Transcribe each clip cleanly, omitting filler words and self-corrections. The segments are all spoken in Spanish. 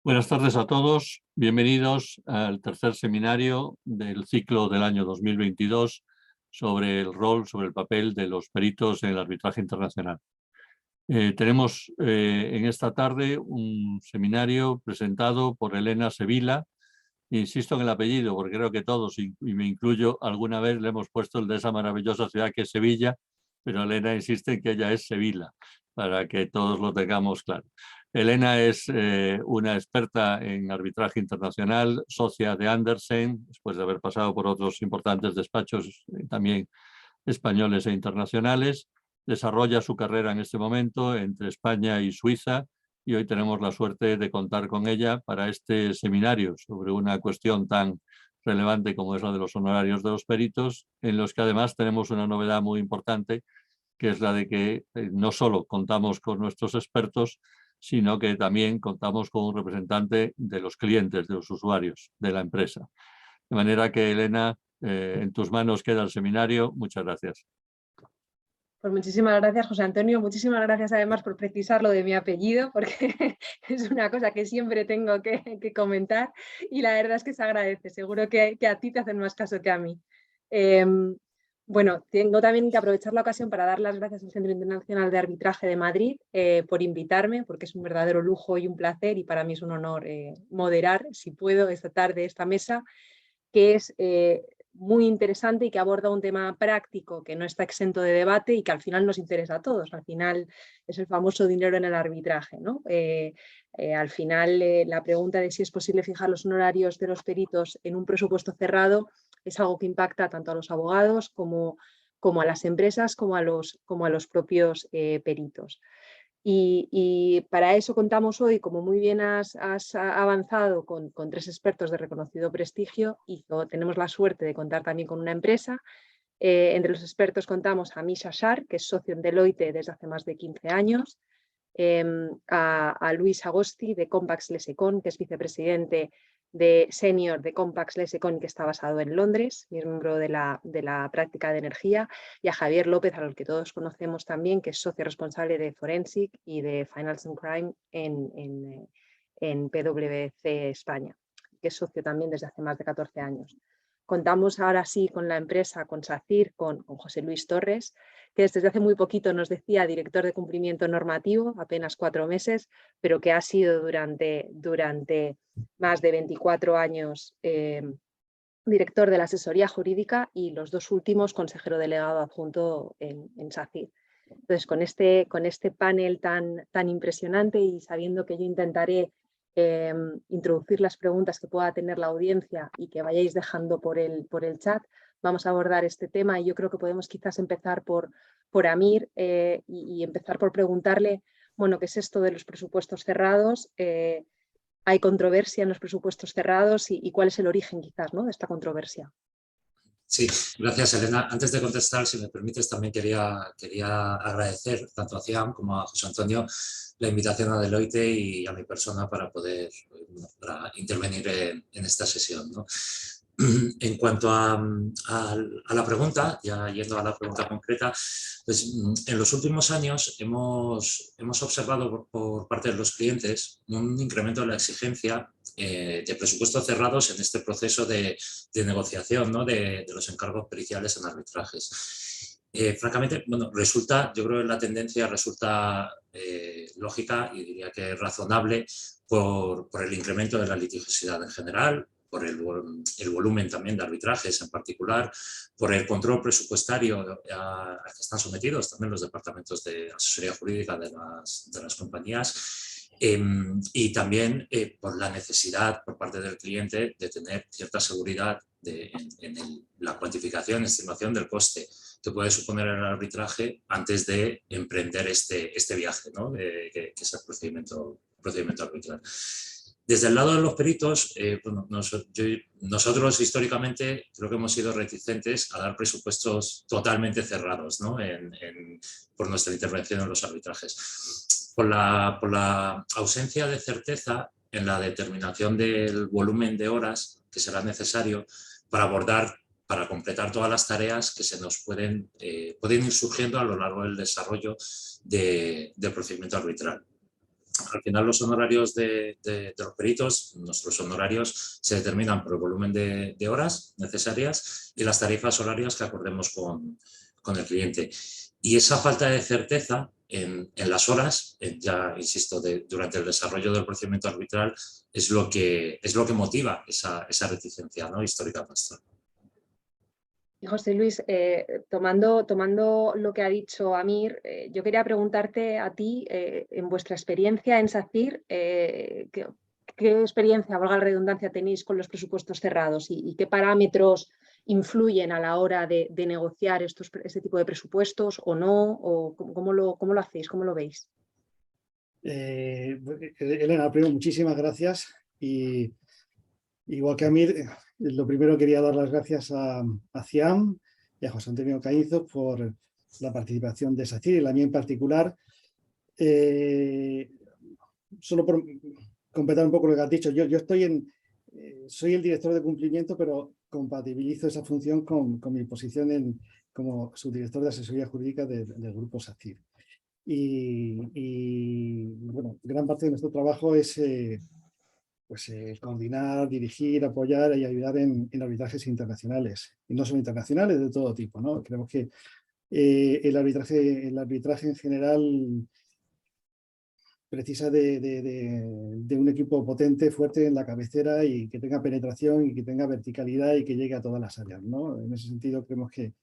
Buenas tardes a todos. Bienvenidos al tercer seminario del ciclo del año 2022 sobre el papel de los peritos en el arbitraje internacional. Tenemos en esta tarde un seminario presentado por Elena Sevilla. Insisto en el apellido porque creo que todos, y me incluyo, alguna vez le hemos puesto el de esa maravillosa ciudad que es Sevilla, pero Elena insiste en que ella es Sevilla, para que todos lo tengamos claro. Elena es una experta en arbitraje internacional, socia de Andersen, después de haber pasado por otros importantes despachos también españoles e internacionales. Desarrolla su carrera en este momento entre España y Suiza y hoy tenemos la suerte de contar con ella para este seminario sobre una cuestión tan relevante como es la de los honorarios de los peritos, en los que además tenemos una novedad muy importante, que es la de que no solo contamos con nuestros expertos, sino que también contamos con un representante de los clientes, de los usuarios de la empresa. De manera que, Elena, en tus manos queda el seminario. Muchas gracias. Pues muchísimas gracias, José Antonio. Muchísimas gracias además por precisar lo de mi apellido, porque es una cosa que siempre tengo que comentar y la verdad es que se agradece. Seguro que a ti te hacen más caso que a mí. Bueno, tengo también que aprovechar la ocasión para dar las gracias al Centro Internacional de Arbitraje de Madrid por invitarme, porque es un verdadero lujo y un placer y para mí es un honor moderar, si puedo, esta tarde esta mesa, que es muy interesante y que aborda un tema práctico que no está exento de debate y que al final nos interesa a todos. Al final es el famoso dinero en el arbitraje, ¿no? Al final la pregunta de si es posible fijar los honorarios de los peritos en un presupuesto cerrado es algo que impacta tanto a los abogados como a las empresas, como a los propios peritos. Y para eso contamos hoy, como muy bien has avanzado, con tres expertos de reconocido prestigio y tenemos la suerte de contar también con una empresa. Entre los expertos contamos a Misha Shar, que es socio en Deloitte desde hace más de 15 años, a Luis Agosti de Compax Lesecon, que es vicepresidente de senior de Compax Lesecon, que está basado en Londres, miembro de la práctica de energía, y a Javier López, a los que todos conocemos también, que es socio responsable de Forensic y de Finance and Crime en PwC España, que es socio también desde hace más de 14 años. Contamos ahora sí con la empresa, con SACIR, con José Luis Torres, que desde hace muy poquito nos decía director de cumplimiento normativo, apenas 4 meses, pero que ha sido durante más de 24 años director de la asesoría jurídica y los 2 últimos consejero delegado adjunto en SACIR. Entonces, con este panel tan impresionante y sabiendo que yo intentaré introducir las preguntas que pueda tener la audiencia y que vayáis dejando por el chat, vamos a abordar este tema y yo creo que podemos quizás empezar por Amir y empezar por preguntarle, bueno, ¿qué es esto de los presupuestos cerrados? ¿Hay controversia en los presupuestos cerrados y cuál es el origen quizás, ¿no?, de esta controversia? Sí, gracias, Elena. Antes de contestar, si me permites, también quería agradecer tanto a Ciam como a José Antonio la invitación a Deloitte y a mi persona para poder intervenir en esta sesión, ¿no? En cuanto a la pregunta, ya yendo a la pregunta concreta, pues, en los últimos años hemos observado por parte de los clientes un incremento de la exigencia de presupuestos cerrados en este proceso de negociación, ¿no?, de los encargos periciales en arbitrajes. Francamente, bueno, yo creo que la tendencia resulta lógica y diría que razonable por el incremento de la litigiosidad en general, por el volumen también de arbitrajes en particular, por el control presupuestario a que están sometidos también los departamentos de asesoría jurídica de las compañías, y también por la necesidad por parte del cliente de tener cierta seguridad en la cuantificación, estimación del coste que puede suponer el arbitraje antes de emprender este viaje, ¿no?, que es el procedimiento arbitral. Desde el lado de los peritos, bueno, nosotros históricamente creo que hemos sido reticentes a dar presupuestos totalmente cerrados, ¿no?, por nuestra intervención en los arbitrajes. Por la ausencia de certeza en la determinación del volumen de horas que será necesario para completar todas las tareas que se nos pueden ir surgiendo a lo largo del desarrollo del procedimiento arbitral. al final los honorarios de los peritos, nuestros honorarios se determinan por el volumen de horas necesarias y las tarifas horarias que acordemos con el cliente. Y esa falta de certeza en las horas, ya insisto, durante el desarrollo del procedimiento arbitral, es lo que motiva esa reticencia, ¿no?, histórica nuestra. José Luis, tomando lo que ha dicho Amir, yo quería preguntarte a ti, en vuestra experiencia en SACIR, ¿qué experiencia, valga la redundancia, tenéis con los presupuestos cerrados y qué parámetros influyen a la hora de negociar este tipo de presupuestos o no? O ¿cómo lo hacéis? ¿Cómo lo veis? Elena, primero, muchísimas gracias. Y igual que a mí, lo primero quería dar las gracias a Ciam y a José Antonio Caínzo por la participación de SACIR y la mía en particular. Solo por completar un poco lo que has dicho, yo soy el director de cumplimiento, pero compatibilizo esa función con mi posición como subdirector de asesoría jurídica del grupo SACIR. Y bueno, gran parte de nuestro trabajo es coordinar, dirigir, apoyar y ayudar en arbitrajes internacionales. Y no solo internacionales, de todo tipo, ¿no? Creemos que el arbitraje en general precisa de un equipo potente, fuerte en la cabecera y que tenga penetración y que tenga verticalidad y que llegue a todas las áreas, ¿no? En ese sentido creemos que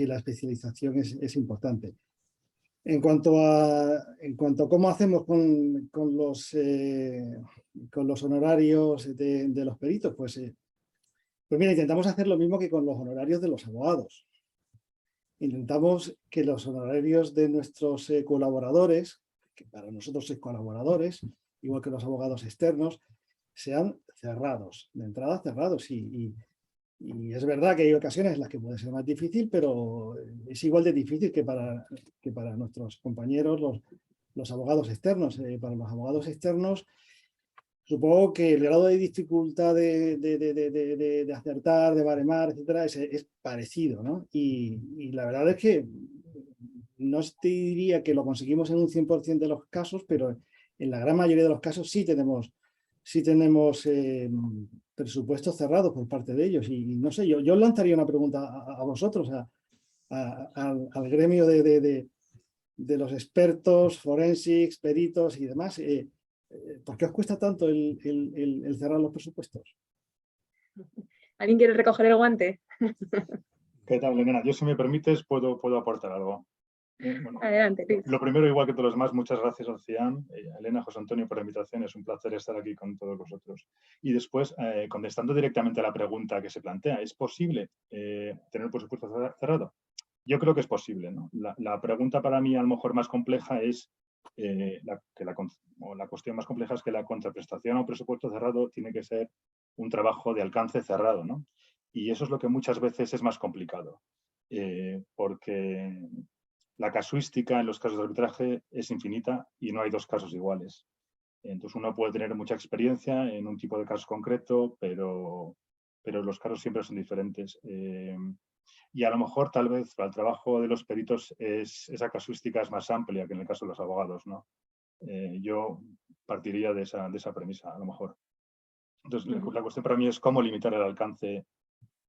la especialización es importante. En cuanto a cómo hacemos con los honorarios de los peritos, pues mira, intentamos hacer lo mismo que con los honorarios de los abogados. Intentamos que los honorarios de nuestros colaboradores, que para nosotros son colaboradores, igual que los abogados externos, sean cerrados, de entrada cerrados. Y es verdad que hay ocasiones en las que puede ser más difícil, pero es igual de difícil que para nuestros compañeros, los abogados externos. Para los abogados externos, supongo que el grado de dificultad de acertar, de baremar, etcétera, es parecido, ¿no? Y la verdad es que no te diría que lo conseguimos en un 100% de los casos, pero en la gran mayoría de los casos sí tenemos presupuestos cerrados por parte de ellos. Y no sé, yo lanzaría una pregunta a vosotros, al gremio de los expertos, forensics, peritos y demás. ¿Por qué os cuesta tanto el cerrar los presupuestos? ¿Alguien quiere recoger el guante? ¿Qué tal, Elena? Yo, si me permites, puedo aportar algo. Bueno, adelante, Luis. Lo primero, igual que todos los demás, muchas gracias al CIAM, a Elena, José Antonio, por la invitación. Es un placer estar aquí con todos vosotros. Y después, contestando directamente a la pregunta que se plantea, ¿es posible tener un presupuesto cerrado? Yo creo que es posible, ¿no? La pregunta para mí, a lo mejor más compleja, es la cuestión más compleja es que la contraprestación a un presupuesto cerrado tiene que ser un trabajo de alcance cerrado, ¿no? Y eso es lo que muchas veces es más complicado, porque la casuística en los casos de arbitraje es infinita y no hay dos casos iguales. Entonces uno puede tener mucha experiencia en un tipo de caso concreto, pero los casos siempre son diferentes. Y a lo mejor, tal vez, para el trabajo de los peritos esa casuística es más amplia que en el caso de los abogados, ¿no? Yo partiría de esa premisa, a lo mejor. Entonces, la cuestión para mí es cómo limitar el alcance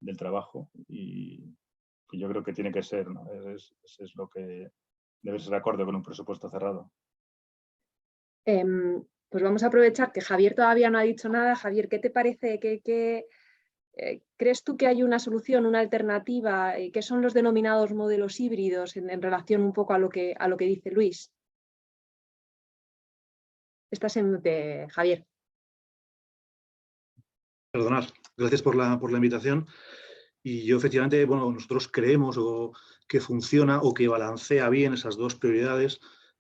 del trabajo y que yo creo que tiene que ser, ¿no? Es lo que debe ser acorde con un presupuesto cerrado. Pues vamos a aprovechar que Javier todavía no ha dicho nada. Javier, ¿qué te parece? ¿Crees tú que hay una solución, una alternativa? ¿Qué son los denominados modelos híbridos en relación un poco a lo que dice Luis? Estás en mute, Javier. Perdonad, gracias por la invitación. Y yo, efectivamente, bueno, nosotros creemos que funciona o que balancea bien esas dos prioridades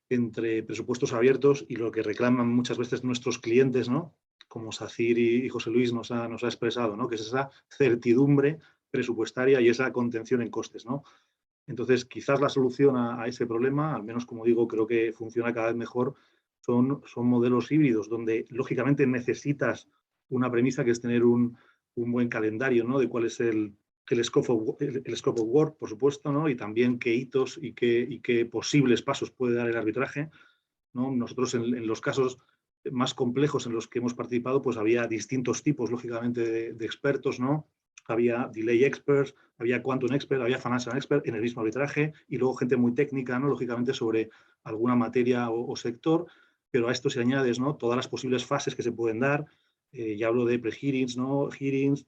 entre presupuestos abiertos y lo que reclaman muchas veces nuestros clientes, ¿no? Como SACIR y José Luis nos ha expresado, ¿no? Que es esa certidumbre presupuestaria y esa contención en costes, ¿no? Entonces, quizás la solución a ese problema, al menos, como digo, creo que funciona cada vez mejor, son modelos híbridos, donde lógicamente necesitas una premisa que es tener un buen calendario, ¿no? De cuál es el scope of work, por supuesto, ¿no? Y también qué hitos y qué posibles pasos puede dar el arbitraje. ¿no? Nosotros en los casos más complejos en los que hemos participado, pues había distintos tipos, lógicamente, de expertos, ¿no? Había delay experts, había quantum expert, había financial expert en el mismo arbitraje y luego gente muy técnica, ¿no? Lógicamente, sobre alguna materia o sector, pero a esto se añades, ¿no? Todas las posibles fases que se pueden dar. Ya hablo de pre-hearings, ¿no? Hearings,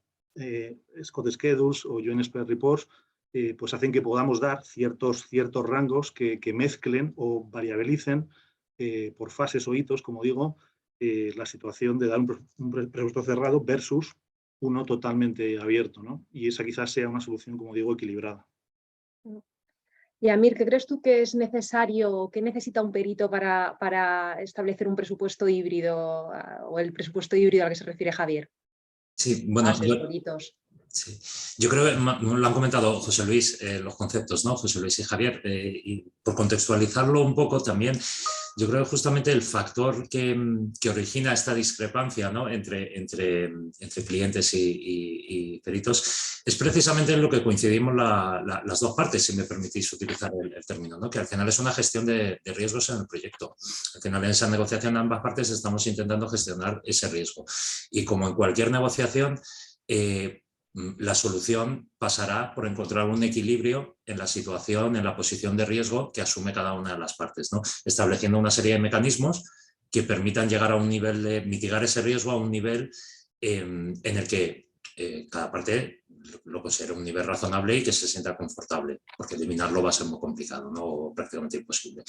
Scott Schedules o Joint Expert Reports, pues hacen que podamos dar ciertos rangos que mezclen o variabilicen por fases o hitos, como digo, la situación de dar un presupuesto cerrado versus uno totalmente abierto, ¿no? Y esa quizás sea una solución, como digo, equilibrada. Y Amir, ¿qué crees tú que es necesario o qué necesita un perito para establecer un presupuesto híbrido o el presupuesto híbrido al que se refiere Javier? Sí, bueno, Peritos. sí. Yo creo que lo han comentado José Luis, los conceptos, ¿no? José Luis y Javier, y por contextualizarlo un poco también, yo creo que justamente el factor que origina esta discrepancia, ¿no? entre clientes y peritos es precisamente en lo que coincidimos las dos partes, si me permitís utilizar el término, ¿no? Que al final es una gestión de riesgos en el proyecto. Al final en esa negociación ambas partes estamos intentando gestionar ese riesgo. Y como en cualquier negociación, la solución pasará por encontrar un equilibrio en la situación, en la posición de riesgo que asume cada una de las partes, ¿no? Estableciendo una serie de mecanismos que permitan llegar a un nivel de mitigar ese riesgo a un nivel en el que cada parte lo considere un nivel razonable y que se sienta confortable, porque eliminarlo va a ser muy complicado, ¿no? O prácticamente imposible.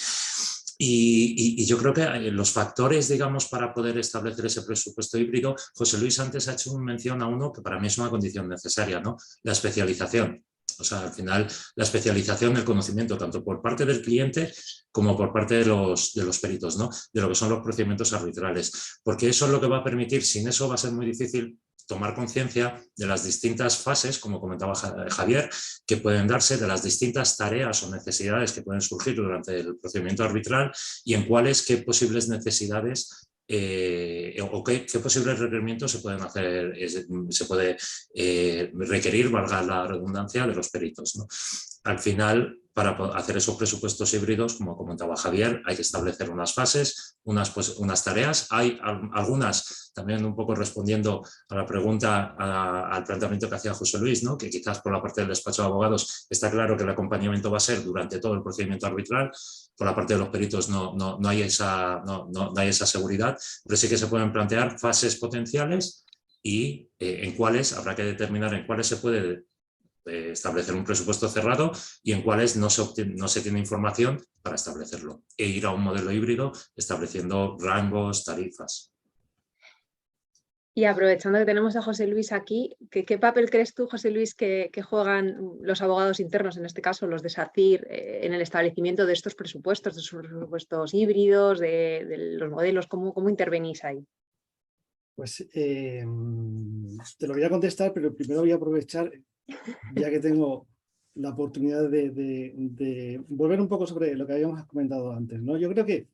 Y yo creo que los factores, digamos, para poder establecer ese presupuesto híbrido, José Luis antes ha hecho mención a uno que para mí es una condición necesaria, ¿no? La especialización. O sea, al final, la especialización del conocimiento, tanto por parte del cliente como por parte de los peritos, ¿no? De lo que son los procedimientos arbitrales. Porque eso es lo que va a permitir, sin eso va a ser muy difícil tomar conciencia de las distintas fases, como comentaba Javier, que pueden darse, de las distintas tareas o necesidades que pueden surgir durante el procedimiento arbitral y en cuáles, qué posibles necesidades o qué posibles requerimientos se pueden hacer, se puede requerir, valga la redundancia, de los peritos, ¿no? Al final, para hacer esos presupuestos híbridos, como comentaba Javier, hay que establecer unas fases, unas tareas. Hay algunas, también un poco respondiendo a la pregunta, al planteamiento que hacía José Luis, ¿no? Que quizás por la parte del despacho de abogados está claro que el acompañamiento va a ser durante todo el procedimiento arbitral. Por la parte de los peritos no hay esa seguridad, pero sí que se pueden plantear fases potenciales y en cuáles habrá que determinar en cuáles se puede establecer un presupuesto cerrado y en cuáles no se tiene información para establecerlo e ir a un modelo híbrido estableciendo rangos, tarifas. Y aprovechando que tenemos a José Luis aquí, ¿qué papel crees tú, José Luis, que juegan los abogados internos, en este caso los de SACIR, en el establecimiento de estos presupuestos, de sus presupuestos híbridos, de los modelos? ¿Cómo intervenís ahí? Pues te lo voy a contestar, pero primero voy a aprovechar, ya que tengo la oportunidad de volver un poco sobre lo que habíamos comentado antes, ¿no? Yo creo que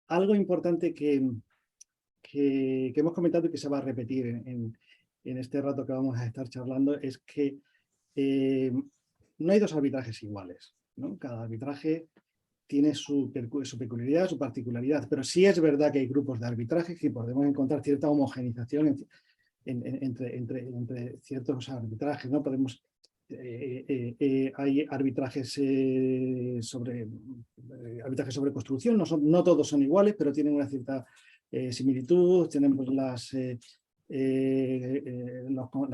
algo importante que hemos comentado y que se va a repetir en este rato que vamos a estar charlando es que no hay dos arbitrajes iguales, ¿no? Cada arbitraje tiene su peculiaridad, su particularidad, pero sí es verdad que hay grupos de arbitraje que podemos encontrar cierta homogenización entre ciertos arbitrajes, ¿no? Hay arbitrajes sobre construcción, no todos son iguales, pero tienen una cierta similitud. Tenemos las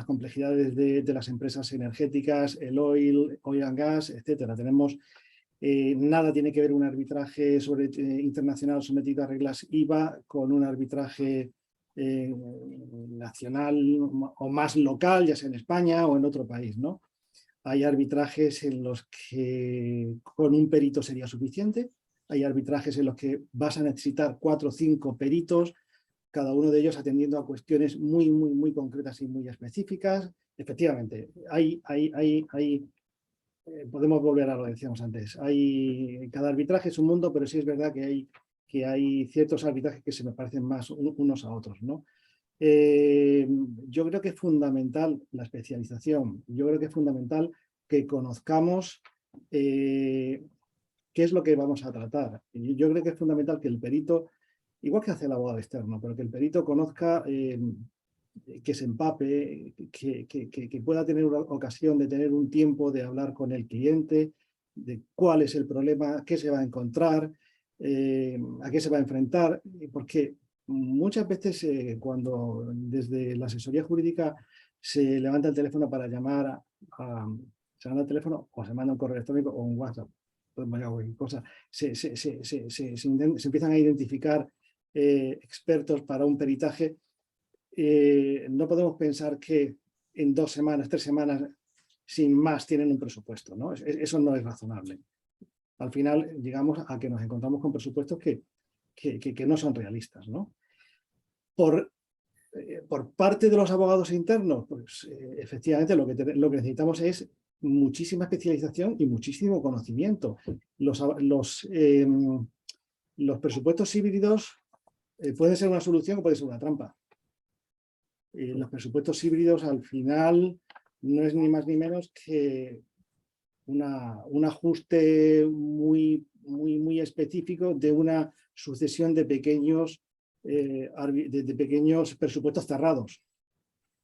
complejidades de las empresas energéticas, el oil and gas, etcétera. Tenemos nada tiene que ver un arbitraje internacional sometido a reglas IVA con un arbitraje nacional o más local, ya sea en España o en otro país, ¿no? Hay arbitrajes en los que con un perito sería suficiente. Hay arbitrajes en los que vas a necesitar 4 o 5 peritos, cada uno de ellos atendiendo a cuestiones muy, muy, muy concretas y muy específicas. Efectivamente, podemos volver a lo que decíamos antes. Cada arbitraje es un mundo, pero sí es verdad que hay ciertos arbitrajes que se me parecen más unos a otros, ¿no? Yo creo que es fundamental la especialización. Yo creo que es fundamental que conozcamos, que ¿qué es lo que vamos a tratar? Y yo creo que es fundamental que el perito, igual que hace el abogado externo, pero que el perito conozca, que se empape, que pueda tener una ocasión de tener un tiempo de hablar con el cliente, de cuál es el problema, qué se va a encontrar, a qué se va a enfrentar, porque muchas veces cuando desde la asesoría jurídica se levanta el teléfono para llamar se manda el teléfono o se manda un correo electrónico o un WhatsApp, cosa, se empiezan a identificar expertos para un peritaje. No podemos pensar que en 2 semanas, 3 semanas, sin más, tienen un presupuesto, ¿no? Eso no es razonable. Al final llegamos a que nos encontramos con presupuestos que no son realistas, ¿no? Por parte de los abogados internos, pues efectivamente lo que necesitamos es muchísima especialización y muchísimo conocimiento. Los presupuestos híbridos pueden ser una solución o puede ser una trampa. Los presupuestos híbridos al final no es ni más ni menos que un ajuste muy específico de una sucesión de pequeños presupuestos cerrados.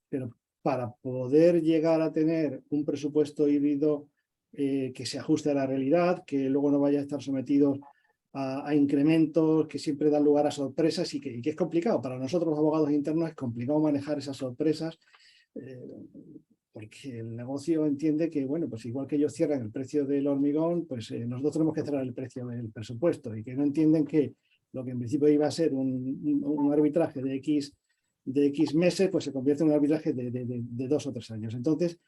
Pero para poder llegar a tener un presupuesto híbrido que se ajuste a la realidad, que luego no vaya a estar sometido a incrementos que siempre dan lugar a sorpresas y que es complicado. Para nosotros los abogados internos es complicado manejar esas sorpresas porque el negocio entiende que, bueno, pues igual que ellos cierran el precio del hormigón, pues nosotros tenemos que cerrar el precio del presupuesto y que no entienden que lo que en principio iba a ser un arbitraje de X meses, pues se convierte en un arbitraje de 2 o 3 años. Entonces,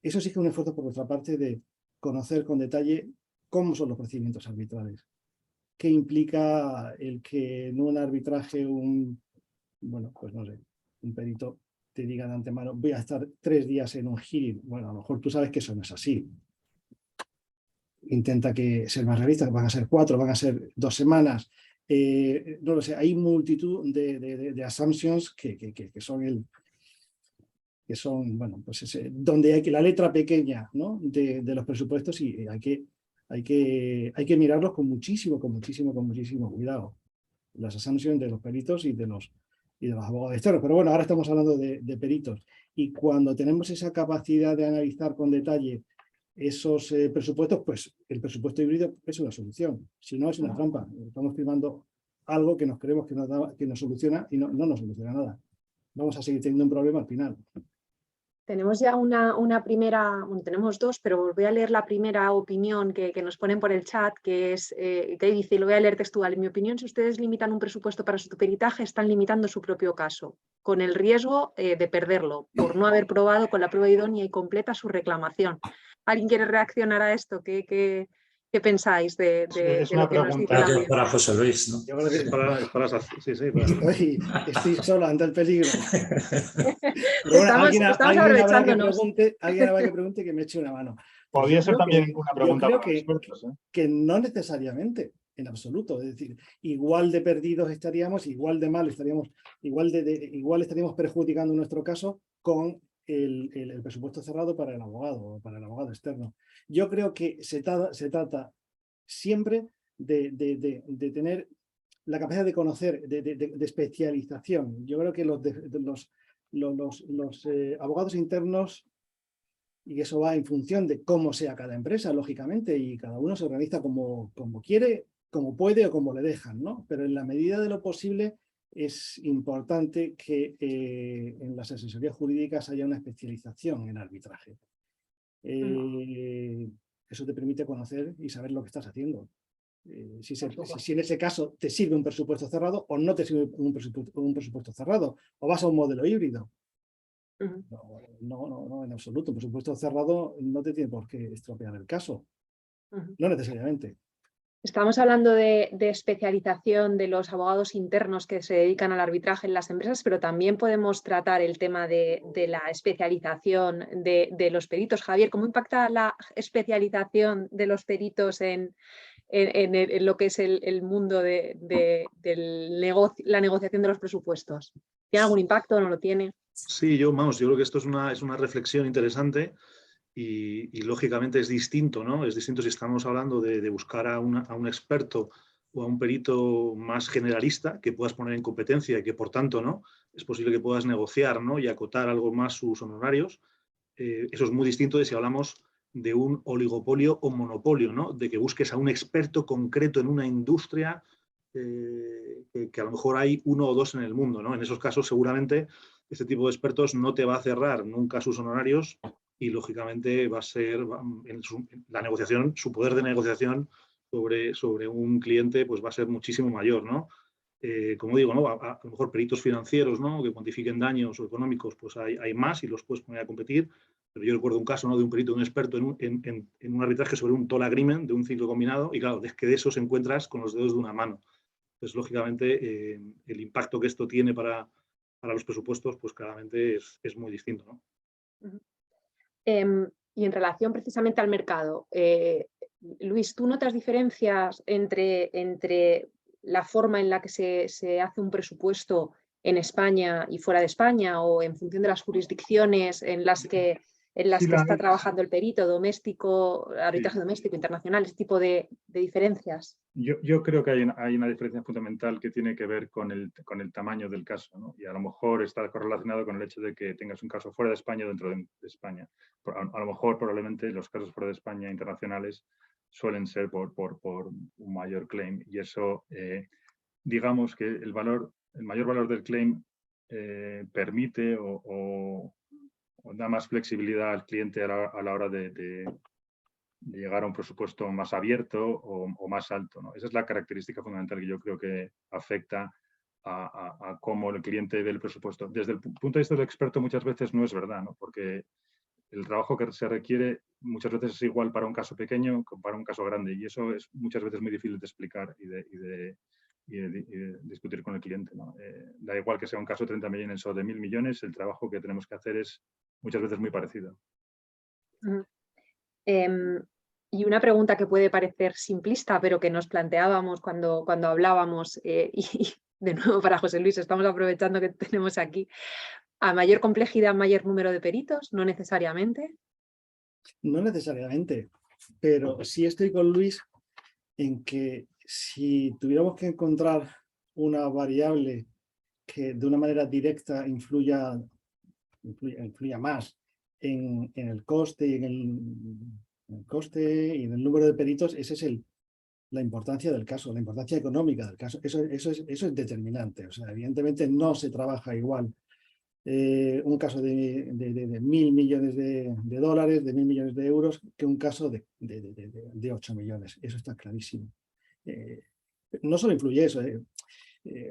eso sí que es un esfuerzo por nuestra parte de conocer con detalle cómo son los procedimientos arbitrales. ¿Qué implica el que en un arbitraje bueno, pues no sé, un perito te diga de antemano, voy a estar 3 días en un hearing? Bueno, a lo mejor tú sabes que eso no es así. Intenta ser más realista, van a ser 4, van a ser 2 semanas. No lo sé, hay multitud de assumptions que son, bueno, pues donde hay que la letra pequeña, ¿no? de los presupuestos y hay que mirarlos con muchísimo cuidado. Las assumptions de los peritos y de los abogados externos. Pero bueno, ahora estamos hablando de peritos. Y cuando tenemos esa capacidad de analizar con detalle esos presupuestos, pues el presupuesto híbrido es una solución. Si no, es una trampa. Estamos firmando algo que nos creemos que nos soluciona y no nos soluciona nada. Vamos a seguir teniendo un problema al final. Tenemos ya una primera, bueno, tenemos 2, pero voy a leer la primera opinión que nos ponen por el chat, que es, que dice, y lo voy a leer textual: en mi opinión, si ustedes limitan un presupuesto para su peritaje, están limitando su propio caso, con el riesgo de perderlo, por no haber probado con la prueba idónea y completa su reclamación. ¿Alguien quiere reaccionar a esto? ¿Qué pensáis de lo que nos dice la opinión? Para José Luis, ¿no? Yo creo que sí, estoy solo ante el peligro. Pero bueno, alguien habrá que pregunte que me eche una mano. Podría ser también una pregunta yo creo para expertos, que no necesariamente, en absoluto. Es decir, igual de perdidos estaríamos, igual de mal estaríamos, igual estaríamos perjudicando nuestro caso con el presupuesto cerrado para el abogado externo. Yo creo que se trata siempre de tener la capacidad de conocer, de especialización. Yo creo que los abogados internos, y eso va en función de cómo sea cada empresa, lógicamente, y cada uno se organiza como quiere, como puede o como le dejan, ¿no? Pero en la medida de lo posible es importante que en las asesorías jurídicas haya una especialización en arbitraje. Eso te permite conocer y saber lo que estás haciendo. Si en ese caso te sirve un presupuesto cerrado o no te sirve un presupuesto cerrado, o vas a un modelo híbrido. No, en absoluto. Un presupuesto cerrado no te tiene por qué estropear el caso. No necesariamente. Estamos hablando de especialización de los abogados internos que se dedican al arbitraje en las empresas, pero también podemos tratar el tema de la especialización de los peritos. Javier, ¿cómo impacta la especialización de los peritos en lo que es el mundo la negociación de los presupuestos? ¿Tiene algún impacto o no lo tiene? Sí, yo creo que esto es una reflexión interesante y lógicamente es distinto, ¿no? Es distinto si estamos hablando de buscar a un experto o a un perito más generalista que puedas poner en competencia y que por tanto, ¿no?, es posible que puedas negociar, ¿no?, y acotar algo más sus honorarios. Eso es muy distinto de si hablamos de un oligopolio o monopolio, ¿no?, de que busques a un experto concreto en una industria que a lo mejor hay uno o dos en el mundo, ¿no? En esos casos seguramente este tipo de expertos no te va a cerrar nunca sus honorarios y lógicamente va a ser la negociación, su poder de negociación sobre un cliente pues va a ser muchísimo mayor, ¿no? Como digo, ¿no?, a lo mejor peritos financieros, ¿no?, que cuantifiquen daños o económicos, pues hay más y los puedes poner a competir. Pero yo recuerdo un caso, ¿no?, de un perito, un experto en un arbitraje sobre un toll agreement de un ciclo combinado y claro, es que de esos encuentras con los dedos de una mano. Entonces, lógicamente, el impacto que esto tiene para los presupuestos, pues claramente es muy distinto, ¿no? Y en relación precisamente al mercado, Luis, ¿tú notas diferencias entre la forma en la que se hace un presupuesto en España y fuera de España, o en función de las jurisdicciones en las que está trabajando el perito, doméstico, arbitraje doméstico, internacional, ese tipo de diferencias? Yo creo que hay una diferencia fundamental que tiene que ver con el tamaño del caso, ¿no? Y a lo mejor está correlacionado con el hecho de que tengas un caso fuera de España o dentro de España. A lo mejor probablemente los casos fuera de España internacionales suelen ser por un mayor claim, y eso, digamos que el mayor valor del claim permite o da más flexibilidad al cliente a la hora de llegar a un presupuesto más abierto o más alto, ¿no? Esa es la característica fundamental que yo creo que afecta a cómo el cliente ve el presupuesto. Desde el punto de vista del experto muchas veces no es verdad, ¿no? Porque el trabajo que se requiere muchas veces es igual para un caso pequeño que para un caso grande, y eso es muchas veces muy difícil de explicar y de discutir con el cliente, ¿no? Da igual que sea un caso de 30 millones o de 1.000 millones, el trabajo que tenemos que hacer es muchas veces muy parecido. Y una pregunta que puede parecer simplista, pero que nos planteábamos cuando hablábamos, y de nuevo para José Luis, estamos aprovechando que tenemos aquí, ¿a mayor complejidad, mayor número de peritos? No necesariamente. No necesariamente, pero sí estoy con Luis en que si tuviéramos que encontrar una variable que de una manera directa influya más en el coste y en el coste y en el número de peritos, esa es la importancia del caso, la importancia económica del caso. Eso es determinante. O sea, evidentemente no se trabaja igual un caso de 1.000 millones de dólares, de 1.000 millones de euros, que un caso de 8 millones. Eso está clarísimo. No solo influye eso.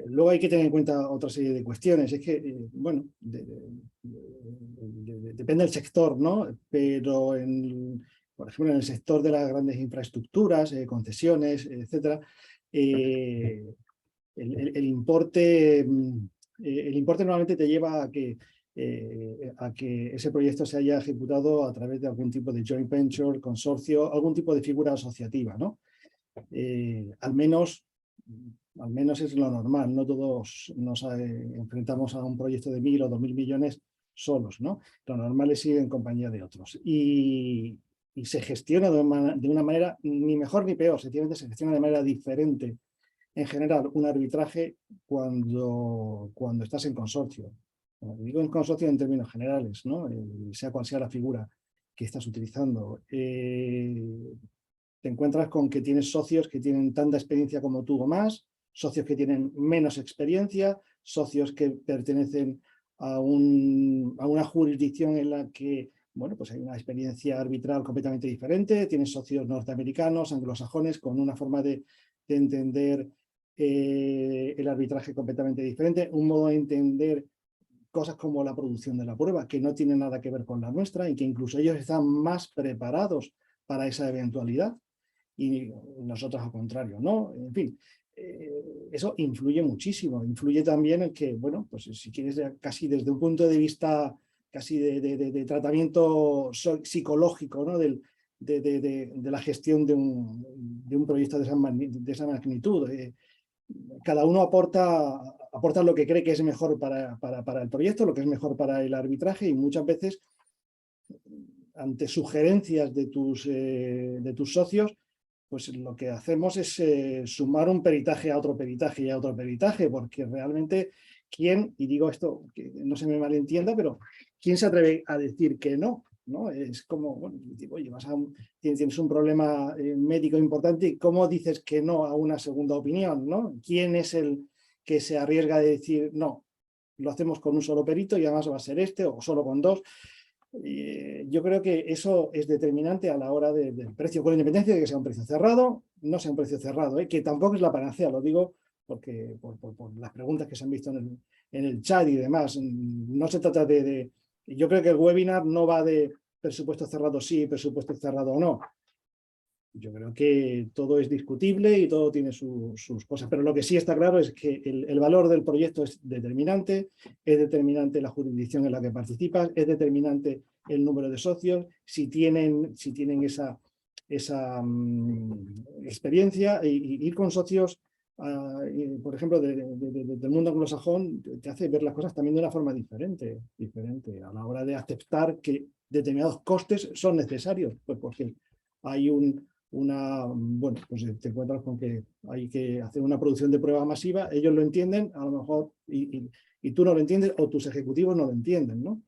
Luego hay que tener en cuenta otra serie de cuestiones. Es que, bueno, depende del sector, ¿no? Pero, por ejemplo, en el sector de las grandes infraestructuras, concesiones, etcétera, el importe normalmente te lleva a que ese proyecto se haya ejecutado a través de algún tipo de joint venture, consorcio, algún tipo de figura asociativa, ¿no? Al menos es lo normal. No todos nos enfrentamos a un proyecto de 1.000 o 2.000 millones solos, ¿no? Lo normal es ir en compañía de otros. Y se gestiona de una manera ni mejor ni peor, sencillamente se gestiona de manera diferente en general un arbitraje cuando estás en consorcio. Digo en consorcio en términos generales, ¿no? Sea cual sea la figura que estás utilizando. Te encuentras con que tienes socios que tienen tanta experiencia como tú o más, socios que tienen menos experiencia, socios que pertenecen a una jurisdicción en la que, bueno, pues hay una experiencia arbitral completamente diferente, tienes socios norteamericanos, anglosajones, con una forma de entender el arbitraje completamente diferente, un modo de entender cosas como la producción de la prueba, que no tiene nada que ver con la nuestra y que incluso ellos están más preparados para esa eventualidad y nosotros al contrario, ¿no? En fin, eso influye muchísimo. Influye también en que, bueno, pues si quieres casi desde un punto de vista casi de tratamiento psicológico, ¿no? De la gestión de un proyecto de esa magnitud. Cada uno aporta lo que cree que es mejor para el proyecto, lo que es mejor para el arbitraje, y muchas veces ante sugerencias de tus socios, pues lo que hacemos es sumar un peritaje a otro peritaje y a otro peritaje, porque realmente ¿quién, y digo esto que no se me malentienda, pero ¿quién se atreve a decir que no? ¿No? Es como, bueno, oye, tienes un problema médico importante y ¿cómo dices que no a una segunda opinión? ¿No? ¿Quién es el que se arriesga a decir no? Lo hacemos con un solo perito y además va a ser este o solo con dos. Yo creo que eso es determinante a la hora del precio, con independencia de que sea un precio cerrado, no sea un precio cerrado, que tampoco es la panacea, lo digo porque por las preguntas que se han visto en el chat y demás. No se trata yo creo que el webinar no va de presupuesto cerrado sí, presupuesto cerrado no. Yo creo que todo es discutible y todo tiene sus cosas, pero lo que sí está claro es que el valor del proyecto es determinante la jurisdicción en la que participas, es determinante el número de socios, si tienen esa experiencia, y ir con socios, por ejemplo, del mundo anglosajón, te hace ver las cosas también de una forma diferente a la hora de aceptar que determinados costes son necesarios, pues porque hay bueno, pues te encuentras con que hay que hacer una producción de prueba masiva, ellos lo entienden, a lo mejor, y tú no lo entiendes, o tus ejecutivos no lo entienden, ¿no?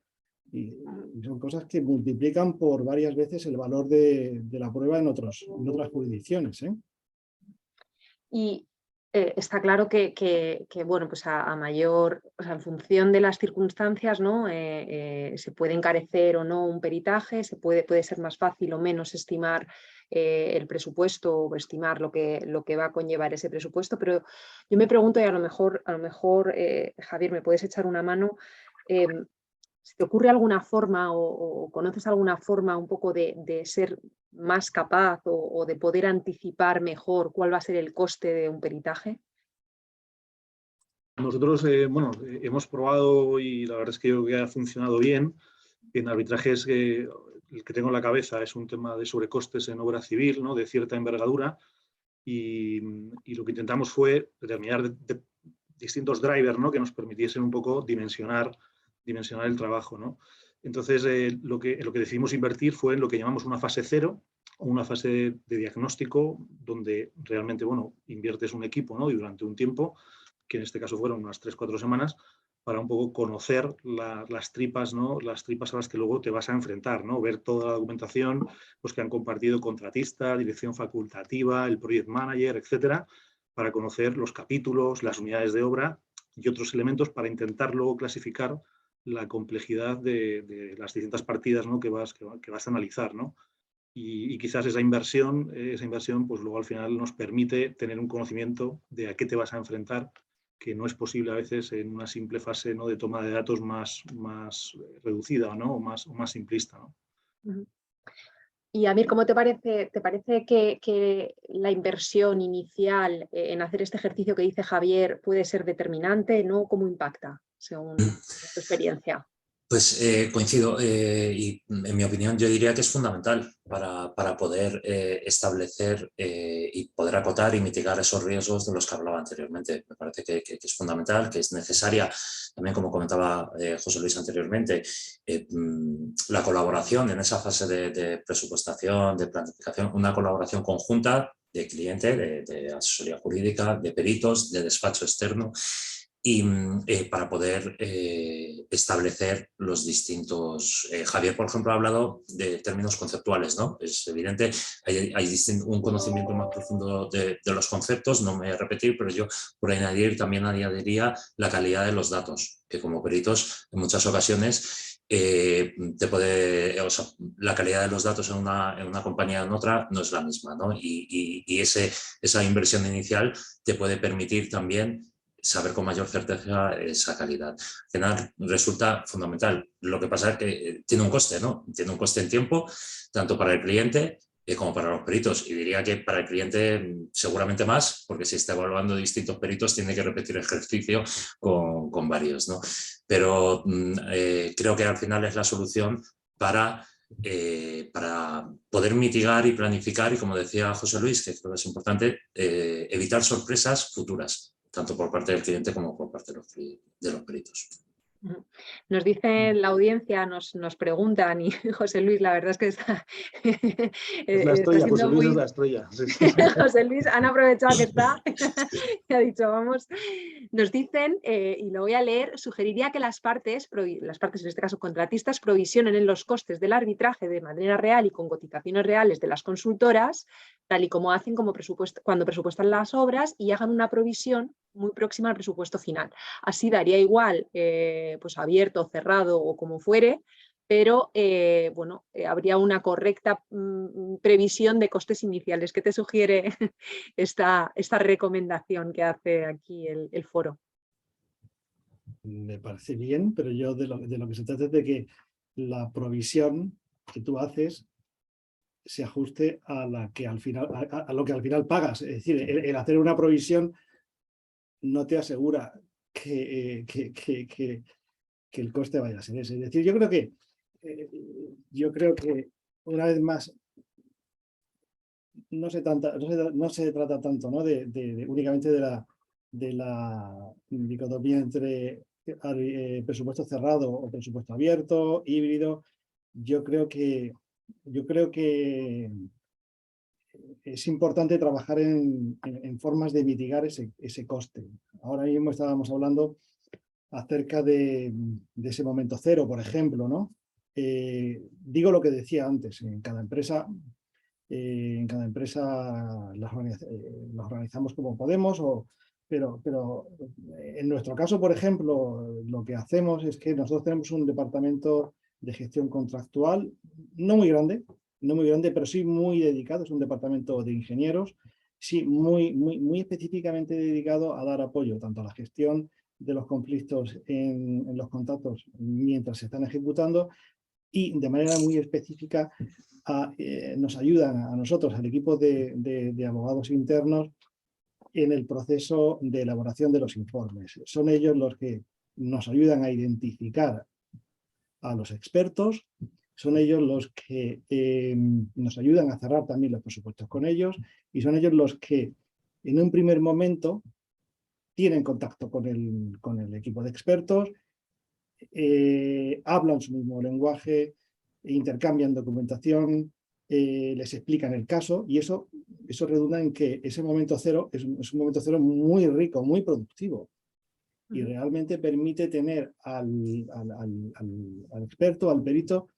Y son cosas que multiplican por varias veces el valor de la prueba en otras jurisdicciones, ¿eh? Y está claro que bueno, pues a mayor, o sea, en función de las circunstancias, ¿no? Se puede encarecer o no un peritaje, puede ser más fácil o menos estimar el presupuesto o estimar lo que va a conllevar ese presupuesto, pero yo me pregunto, y a lo mejor Javier, me puedes echar una mano, ¿se te ocurre alguna forma o conoces alguna forma un poco de ser más capaz o de poder anticipar mejor cuál va a ser el coste de un peritaje? Nosotros hemos probado y la verdad es que yo creo que ha funcionado bien. En arbitrajes, el que tengo en la cabeza es un tema de sobrecostes en obra civil, ¿no? De cierta envergadura, y lo que intentamos fue determinar distintos drivers, ¿no? Que nos permitiesen un poco dimensionar el trabajo, ¿no? Entonces, lo que decidimos invertir fue en lo que llamamos una fase cero, o una fase de diagnóstico, donde realmente, bueno, inviertes un equipo, ¿no? Y durante un tiempo, que en este caso fueron unas 3-4 semanas, para un poco conocer las tripas, ¿no? Las tripas a las que luego te vas a enfrentar, ¿no? Ver toda la documentación pues, que han compartido contratistas, dirección facultativa, el project manager, etcétera, para conocer los capítulos, las unidades de obra y otros elementos para intentar luego clasificar la complejidad de las distintas partidas, ¿no? que vas a analizar, ¿no? Y quizás esa inversión, pues luego al final nos permite tener un conocimiento de a qué te vas a enfrentar, que no es posible a veces en una simple fase, ¿no? De toma de datos más reducida, ¿no? o más simplista, ¿no? Uh-huh. Y Amir, ¿cómo te parece? ¿Te parece que la inversión inicial en hacer este ejercicio que dice Javier puede ser determinante, ¿no? ¿Cómo impacta, según tu experiencia? Pues coincido y en mi opinión yo diría que es fundamental para poder establecer y poder acotar y mitigar esos riesgos de los que hablaba anteriormente. Me parece que es fundamental, que es necesaria, también como comentaba José Luis anteriormente, la colaboración en esa fase de presupuestación, de planificación, una colaboración conjunta de cliente, de asesoría jurídica, de peritos, de despacho externo, y para poder establecer los distintos... Javier, por ejemplo, ha hablado de términos conceptuales, ¿no? Es evidente, hay un conocimiento más profundo de los conceptos, no me voy a repetir, pero yo por añadir también añadiría la calidad de los datos, que como peritos en muchas ocasiones la calidad de los datos en una compañía o en otra no es la misma, ¿no? Y esa inversión inicial te puede permitir también saber con mayor certeza esa calidad. Al final resulta fundamental. Lo que pasa es que tiene un coste, ¿no? Tiene un coste en tiempo, tanto para el cliente como para los peritos. Y diría que para el cliente seguramente más, porque si está evaluando distintos peritos tiene que repetir el ejercicio con varios, ¿no? Pero creo que al final es la solución para poder mitigar y planificar y, como decía José Luis, que creo que es importante, evitar sorpresas futuras, tanto por parte del cliente como por parte de los peritos. Nos dice la audiencia, nos preguntan, y José Luis, la verdad es que está, Es la está estrella, José siendo Luis muy... es la estrella. Sí, sí. José Luis, han aprovechado que está y ha dicho, vamos. Nos dicen, y lo voy a leer, sugeriría que las partes, en este caso contratistas, provisionen en los costes del arbitraje de manera real y con cotizaciones reales de las consultoras, tal y como hacen cuando presupuestan las obras, y hagan una provisión muy próxima al presupuesto final. Así daría igual, pues abierto, cerrado o como fuere, pero bueno, habría una correcta previsión de costes iniciales. ¿Qué te sugiere esta recomendación que hace aquí el foro? Me parece bien, pero yo de lo que se trata es de que la provisión que tú haces se ajuste a la que al final, a lo que al final pagas. Es decir, el hacer una provisión no te asegura que el coste vaya a ser ese. Es decir, yo creo que una vez más no se trata tanto, ¿no? únicamente de la dicotomía entre presupuesto cerrado o presupuesto abierto, híbrido. Yo creo que es importante trabajar en formas de mitigar ese coste. Ahora mismo estábamos hablando acerca de ese momento cero, por ejemplo, ¿no? Digo lo que decía antes, en cada empresa las organizamos como podemos, pero en nuestro caso, por ejemplo, lo que hacemos es que nosotros tenemos un departamento de gestión contractual no muy grande, pero sí muy dedicado, es un departamento de ingenieros, sí, muy específicamente dedicado a dar apoyo tanto a la gestión de los conflictos en los contratos mientras se están ejecutando, y de manera muy específica nos ayudan a nosotros, al equipo de abogados internos, en el proceso de elaboración de los informes. Son ellos los que nos ayudan a identificar a los expertos, son ellos los que nos ayudan a cerrar también los presupuestos con ellos, y son ellos los que en un primer momento tienen contacto con el equipo de expertos, hablan su mismo lenguaje, intercambian documentación, les explican el caso, y eso redunda en que ese momento cero es un momento cero muy rico, muy productivo, y realmente permite tener al experto, al perito,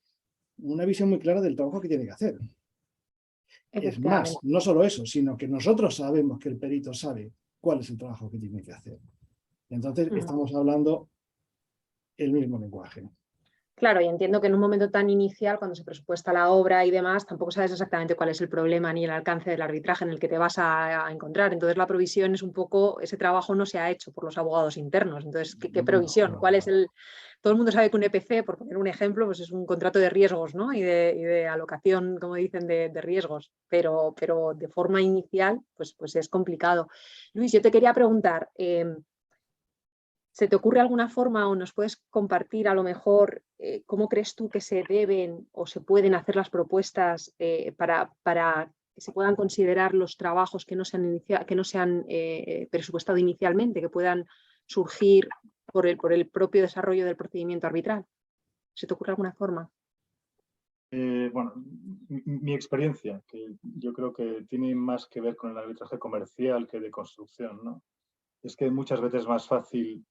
una visión muy clara del trabajo que tiene que hacer. Es más, no solo eso, sino que nosotros sabemos que el perito sabe cuál es el trabajo que tiene que hacer. Entonces, estamos hablando el mismo lenguaje. Claro, y entiendo que en un momento tan inicial, cuando se presupuesta la obra y demás, tampoco sabes exactamente cuál es el problema ni el alcance del arbitraje en el que te vas a encontrar. Entonces la provisión es un poco, ese trabajo no se ha hecho por los abogados internos. Entonces, ¿qué provisión? ¿Cuál es el...? Todo el mundo sabe que un EPC, por poner un ejemplo, pues es un contrato de riesgos, ¿no? y de alocación, como dicen, de riesgos. Pero de forma inicial, pues es complicado. Luis, yo te quería preguntar... ¿se te ocurre alguna forma o nos puedes compartir a lo mejor cómo crees tú que se deben o se pueden hacer las propuestas para que se puedan considerar los trabajos que no se han presupuestado inicialmente, que puedan surgir por el propio desarrollo del procedimiento arbitral? ¿Se te ocurre alguna forma? Bueno, mi experiencia, que yo creo que tiene más que ver con el arbitraje comercial que de construcción, ¿no? Es que muchas veces es más fácil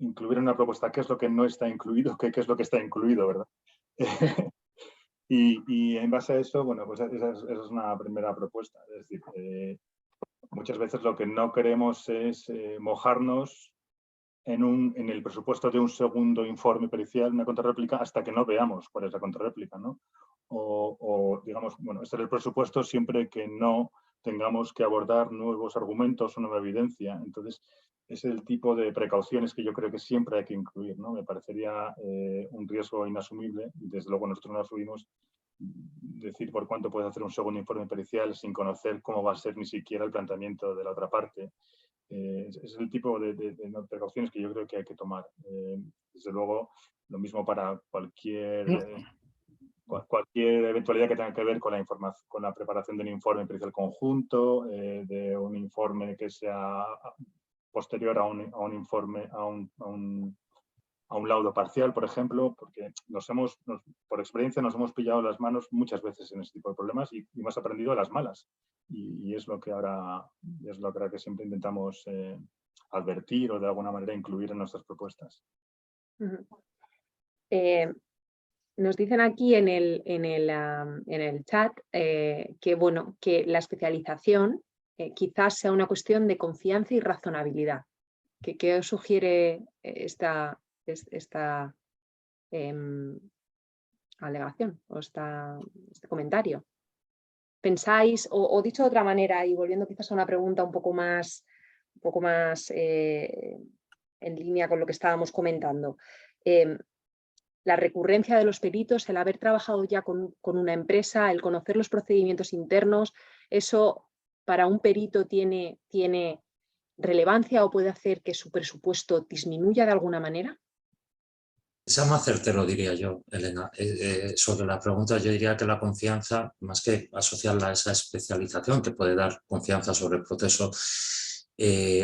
incluir en una propuesta qué es lo que no está incluido, qué es lo que está incluido, ¿verdad? y en base a eso, bueno, pues esa es una primera propuesta. Es decir, muchas veces lo que no queremos es mojarnos en el presupuesto de un segundo informe pericial, una contrarréplica, hasta que no veamos cuál es la contrarréplica, ¿no? O digamos, bueno, este es el presupuesto siempre que no tengamos que abordar nuevos argumentos o nueva evidencia. Entonces, es el tipo de precauciones que yo creo que siempre hay que incluir, ¿no? Me parecería un riesgo inasumible, y desde luego nosotros no asumimos decir por cuánto puedes hacer un segundo informe pericial sin conocer cómo va a ser ni siquiera el planteamiento de la otra parte. Es el tipo de precauciones que yo creo que hay que tomar. Desde luego, lo mismo para cualquier eventualidad que tenga que ver con la información, con la preparación de un informe pericial conjunto, de un informe que sea posterior a un informe, a un laudo parcial, por ejemplo, porque por experiencia nos hemos pillado las manos muchas veces en este tipo de problemas y hemos aprendido a las malas. Y es lo que ahora que siempre intentamos advertir o de alguna manera incluir en nuestras propuestas. Nos dicen aquí en el chat que la especialización quizás sea una cuestión de confianza y razonabilidad. ¿Qué os sugiere esta alegación o este comentario? ¿Pensáis, o dicho de otra manera, y volviendo quizás a una pregunta un poco más en línea con lo que estábamos comentando, la recurrencia de los peritos, el haber trabajado ya con una empresa, el conocer los procedimientos internos, eso para un perito tiene relevancia o puede hacer que su presupuesto disminuya de alguna manera? Sea más certero, diría yo, Elena. Sobre la pregunta, yo diría que la confianza, más que asociarla a esa especialización que puede dar confianza sobre el proceso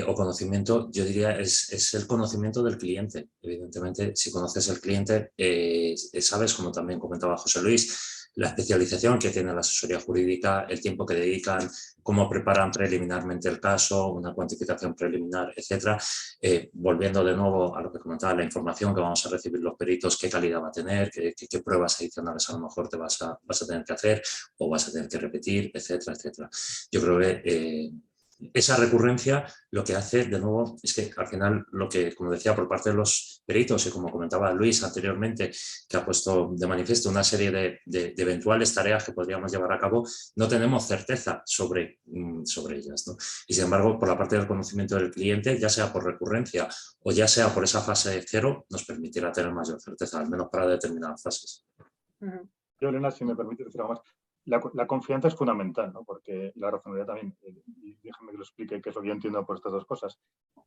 o conocimiento, yo diría es el conocimiento del cliente. Evidentemente, si conoces el cliente, sabes, como también comentaba José Luis, la especialización que tiene la asesoría jurídica, el tiempo que dedican, cómo preparan preliminarmente el caso, una cuantificación preliminar, etcétera. Volviendo de nuevo a lo que comentaba, la información que vamos a recibir los peritos, qué calidad va a tener, qué pruebas adicionales a lo mejor te vas a tener que hacer o vas a tener que repetir, etcétera, etcétera. Yo creo que esa recurrencia lo que hace, de nuevo, es que al final lo que, como decía, por parte de los peritos y como comentaba Luis anteriormente, que ha puesto de manifiesto una serie de eventuales tareas que podríamos llevar a cabo, no tenemos certeza sobre ellas, ¿no? Y sin embargo, por la parte del conocimiento del cliente, ya sea por recurrencia o ya sea por esa fase cero, nos permitirá tener mayor certeza, al menos para determinadas fases. Yo, Elena, si me permite decir algo más. La confianza es fundamental, ¿no? Porque la razonabilidad también, y déjame que lo explique, que es lo que yo entiendo por estas dos cosas.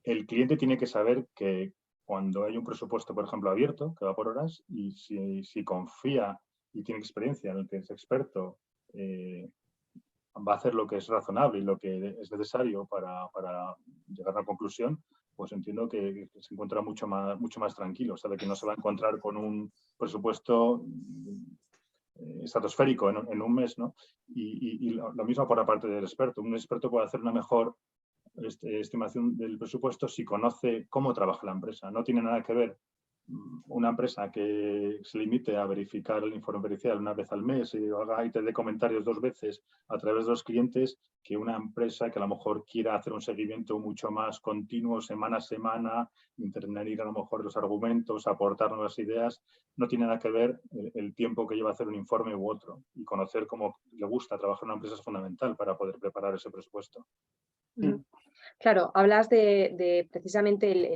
El cliente tiene que saber que cuando hay un presupuesto, por ejemplo, abierto, que va por horas, y si confía y tiene experiencia en el que es experto, va a hacer lo que es razonable y lo que es necesario para llegar a la conclusión, pues entiendo que se encuentra mucho más tranquilo, sabe que no se va a encontrar con un presupuesto estratosférico en un mes, ¿no? Y lo mismo por la parte del experto. Un experto puede hacer una mejor estimación del presupuesto si conoce cómo trabaja la empresa. No tiene nada que ver una empresa que se limite a verificar el informe pericial una vez al mes y haga y te dé comentarios 2 veces a través de los clientes, que una empresa que a lo mejor quiera hacer un seguimiento mucho más continuo, semana a semana, intervenir a lo mejor los argumentos, aportar nuevas ideas. No tiene nada que ver el tiempo que lleva hacer un informe u otro, y conocer cómo le gusta trabajar en una empresa es fundamental para poder preparar ese presupuesto. Claro, hablas de precisamente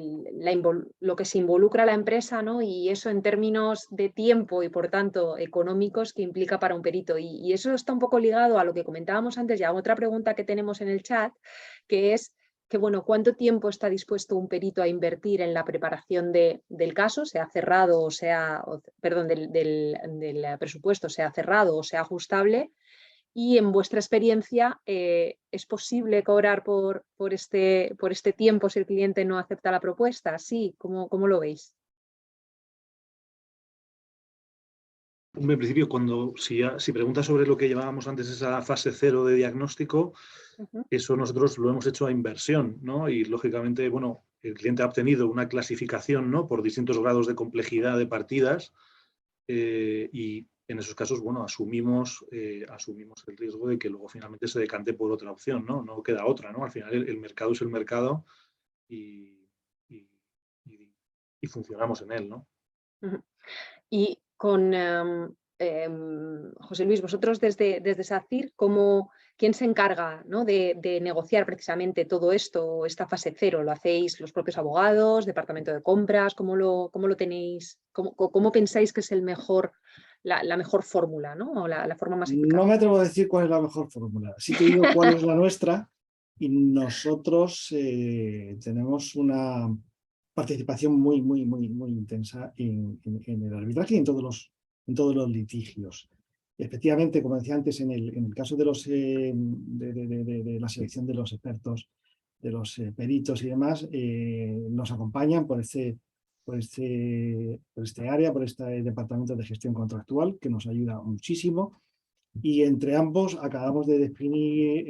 lo que se involucra la empresa, ¿no? Y eso en términos de tiempo y por tanto económicos que implica para un perito. Y eso está un poco ligado a lo que comentábamos antes, ya otra pregunta que tenemos en el chat, que es que, bueno, ¿cuánto tiempo está dispuesto un perito a invertir en la preparación del caso, sea cerrado o sea, perdón, del presupuesto, sea cerrado o sea ajustable? Y en vuestra experiencia, ¿es posible cobrar por este tiempo si el cliente no acepta la propuesta? Sí, ¿cómo lo veis? En principio, si preguntas sobre lo que llevábamos antes, esa fase cero de diagnóstico, eso nosotros lo hemos hecho a inversión, ¿no? Y lógicamente, bueno, el cliente ha obtenido una clasificación, ¿no?, por distintos grados de complejidad de partidas, y en esos casos, bueno, asumimos el riesgo de que luego finalmente se decante por otra opción, ¿no? No queda otra, ¿no? Al final el mercado es el mercado y funcionamos en él, ¿no? Y con José Luis, vosotros desde SACIR, ¿quién se encarga, ¿no?, de negociar precisamente todo esto, esta fase cero? ¿Lo hacéis los propios abogados, departamento de compras? ¿Cómo lo tenéis? ¿Cómo pensáis que es la mejor fórmula, ¿no? O la forma más eficaz? No me atrevo a decir cuál es la mejor fórmula. Sí te digo cuál es la nuestra, y nosotros tenemos una participación muy intensa en el arbitraje y en todos los litigios. Efectivamente, como decía antes, en el caso de la selección de los expertos, peritos y demás nos acompañan por este área, por este departamento de gestión contractual, que nos ayuda muchísimo. Y entre ambos acabamos de definir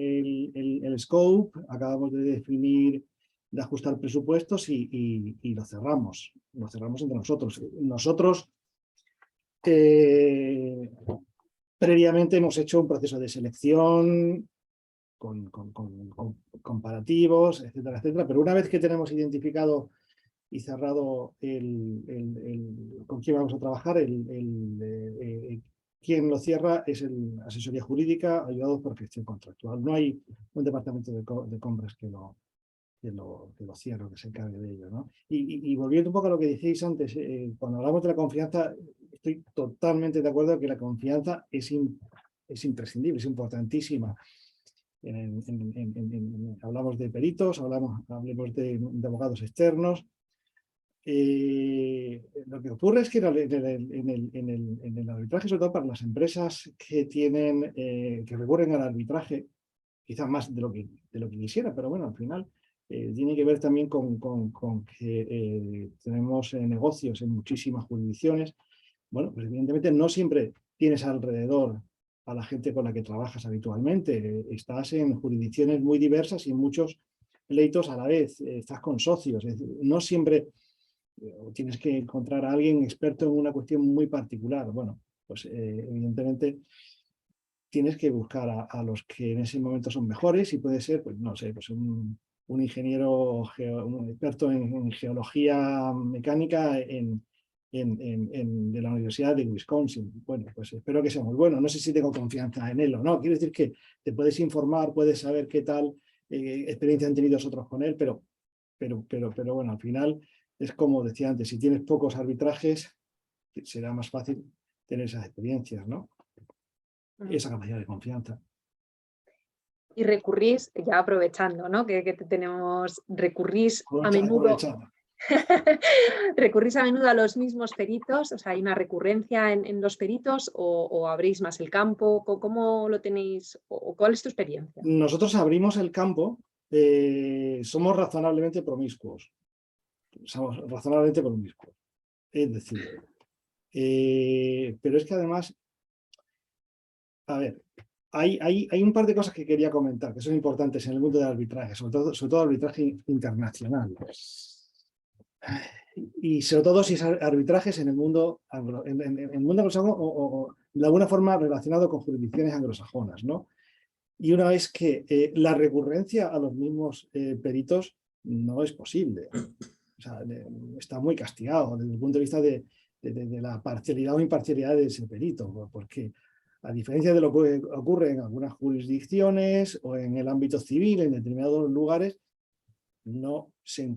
el scope, acabamos de definir, de ajustar presupuestos y lo cerramos entre nosotros. Nosotros previamente hemos hecho un proceso de selección con comparativos, etcétera, etcétera, pero una vez que tenemos identificado y cerrado con quién vamos a trabajar, quien lo cierra es la asesoría jurídica, ayudados por gestión contractual. No hay un departamento de compras que lo cierre, que se encargue de ello, ¿no? Y volviendo un poco a lo que decíais antes, cuando hablamos de la confianza, estoy totalmente de acuerdo que la confianza es imprescindible, es importantísima. Hablamos de peritos, hablemos de abogados externos. Lo que ocurre es que en el arbitraje, sobre todo para las empresas que recurren al arbitraje, quizás más de lo que quisiera, pero bueno, al final tiene que ver también con que tenemos negocios en muchísimas jurisdicciones. Bueno, pues evidentemente no siempre tienes alrededor a la gente con la que trabajas habitualmente. Estás en jurisdicciones muy diversas y en muchos pleitos a la vez. Estás con socios. No siempre tienes que encontrar a alguien experto en una cuestión muy particular. Bueno, pues evidentemente tienes que buscar a los que en ese momento son mejores y puede ser, pues no sé, pues un ingeniero, un experto en geología mecánica de la Universidad de Wisconsin. Bueno, pues espero que sea muy bueno. No sé si tengo confianza en él o no. Quiero decir que te puedes informar, puedes saber qué tal experiencia han tenido otros con él, pero bueno, al final es como decía antes, si tienes pocos arbitrajes, será más fácil tener esas experiencias, ¿no? Esa capacidad de confianza. Y recurrís, ya aprovechando, ¿no? que te tenemos, recurrís a menudo. ¿Recurrís a menudo a los mismos peritos? O sea, ¿hay una recurrencia en los peritos o abrís más el campo? ¿Cómo lo tenéis? ¿O cuál es tu experiencia? Nosotros abrimos el campo, somos razonablemente promiscuos. Es decir, pero es que además, a ver, hay un par de cosas que quería comentar que son importantes en el mundo del arbitraje, sobre todo arbitraje internacional. Y sobre todo si es arbitrajes en el mundo anglosajón o de alguna forma relacionado con jurisdicciones anglosajonas, ¿no? Y una vez que la recurrencia a los mismos peritos no es posible. O sea, está muy castigado desde el punto de vista de la parcialidad o imparcialidad de ese perito, porque a diferencia de lo que ocurre en algunas jurisdicciones o en el ámbito civil, en determinados lugares, no se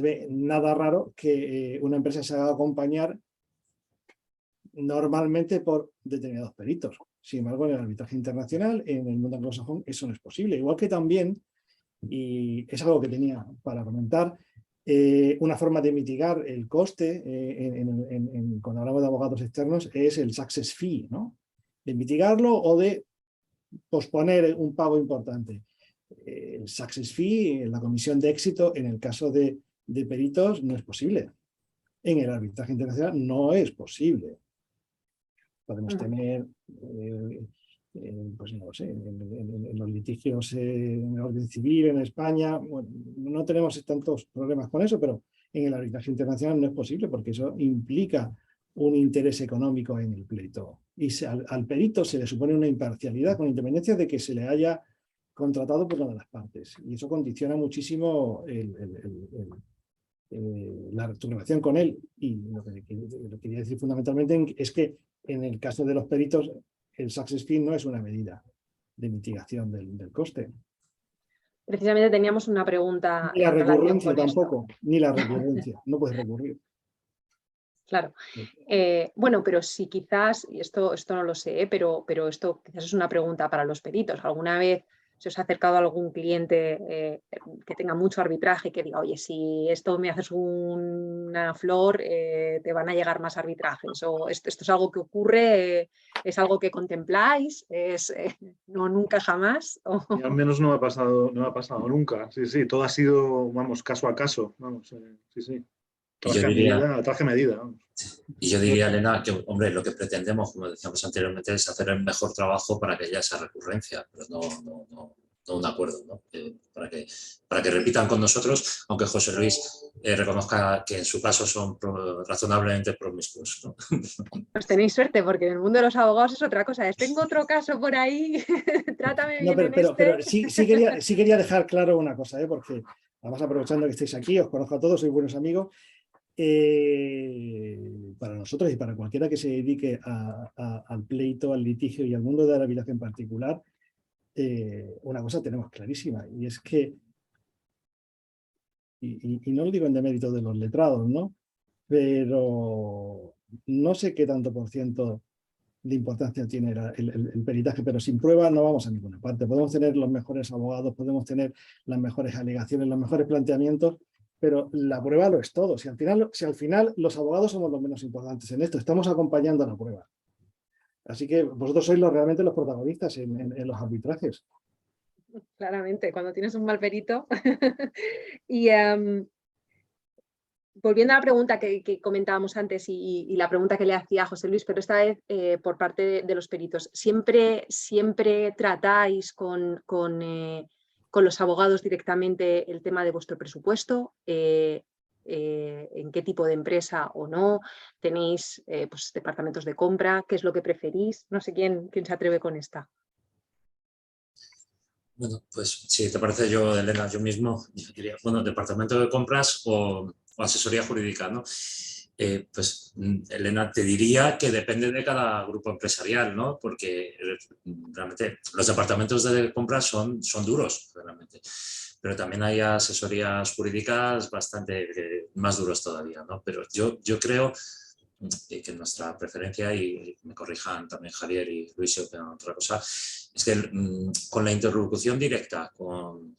ve nada raro que una empresa se haga acompañar normalmente por determinados peritos. Sin embargo, en el arbitraje internacional, en el mundo anglosajón, eso no es posible. Igual que también, y es algo que tenía para comentar, una forma de mitigar el coste cuando hablamos de abogados externos es el success fee, ¿no? De mitigarlo o de posponer un pago importante. El success fee, la comisión de éxito, en el caso de peritos, no es posible. En el arbitraje internacional no es posible. Podemos tener, pues no sé, en los litigios en el orden civil en España, bueno, no tenemos tantos problemas con eso, pero en el arbitraje internacional no es posible porque eso implica un interés económico en el pleito. Y al perito se le supone una imparcialidad con independencia de que se le haya contratado por una de las partes. Y eso condiciona muchísimo tu relación con él. Y lo que quería decir fundamentalmente es que en el caso de los peritos, el success fee no es una medida de mitigación del coste. Precisamente teníamos una pregunta. Ni la recurrencia tampoco, ni la recurrencia. No puedes recurrir. Claro. Bueno, pero si quizás, y esto no lo sé, pero esto quizás es una pregunta para los peritos. ¿Alguna vez se os ha acercado a algún cliente que tenga mucho arbitraje y que diga, oye, si esto me haces una flor, te van a llegar más arbitrajes? ¿O esto es algo que ocurre ¿Es algo que contempláis? ¿Es no nunca jamás? Y al menos no me ha pasado nunca. Sí, sí, todo ha sido, vamos, caso a caso. Vamos, sí, sí. Y yo diría, Traje medida. Vamos. y yo diría, Elena, que hombre, lo que pretendemos, como decíamos anteriormente, es hacer el mejor trabajo para que haya esa recurrencia, pero no un acuerdo, ¿no? Para que repitan con nosotros, aunque José Luis reconozca que en su caso son razonablemente promiscuos, ¿no? Pues tenéis suerte, porque en el mundo de los abogados es otra cosa. Tengo otro caso por ahí, trátame bien en este. Pero sí quería dejar claro una cosa, porque además aprovechando que estáis aquí, os conozco a todos, sois buenos amigos. Para nosotros y para cualquiera que se dedique al pleito, al litigio y al mundo de la arbitraje en particular, una cosa tenemos clarísima, y es que, y no lo digo en demérito de los letrados, ¿no? Pero no sé qué tanto por ciento de importancia tiene el peritaje, pero sin prueba no vamos a ninguna parte. Podemos tener los mejores abogados, podemos tener las mejores alegaciones, los mejores planteamientos, pero la prueba lo es todo. Si al final los abogados somos los menos importantes en esto, estamos acompañando a la prueba. Así que vosotros sois realmente los protagonistas en los arbitrajes. Claramente, cuando tienes un mal perito. Y volviendo a la pregunta que comentábamos antes y la pregunta que le hacía a José Luis, pero esta vez por parte de los peritos, ¿siempre tratáis con los abogados directamente el tema de vuestro presupuesto? ¿En qué tipo de empresa o no? ¿Tenéis pues, departamentos de compra? ¿Qué es lo que preferís? No sé quién se atreve con esta. Bueno, pues si te parece yo, Elena, yo mismo diría, bueno, departamento de compras o asesoría jurídica, ¿no? Pues Elena, te diría que depende de cada grupo empresarial, ¿no? Porque realmente los departamentos de compras son duros, realmente. Pero también hay asesorías jurídicas bastante más duros todavía, ¿no? Pero yo creo que nuestra preferencia, y me corrijan también Javier y Luis si opinan otra cosa, es que con la interlocución directa con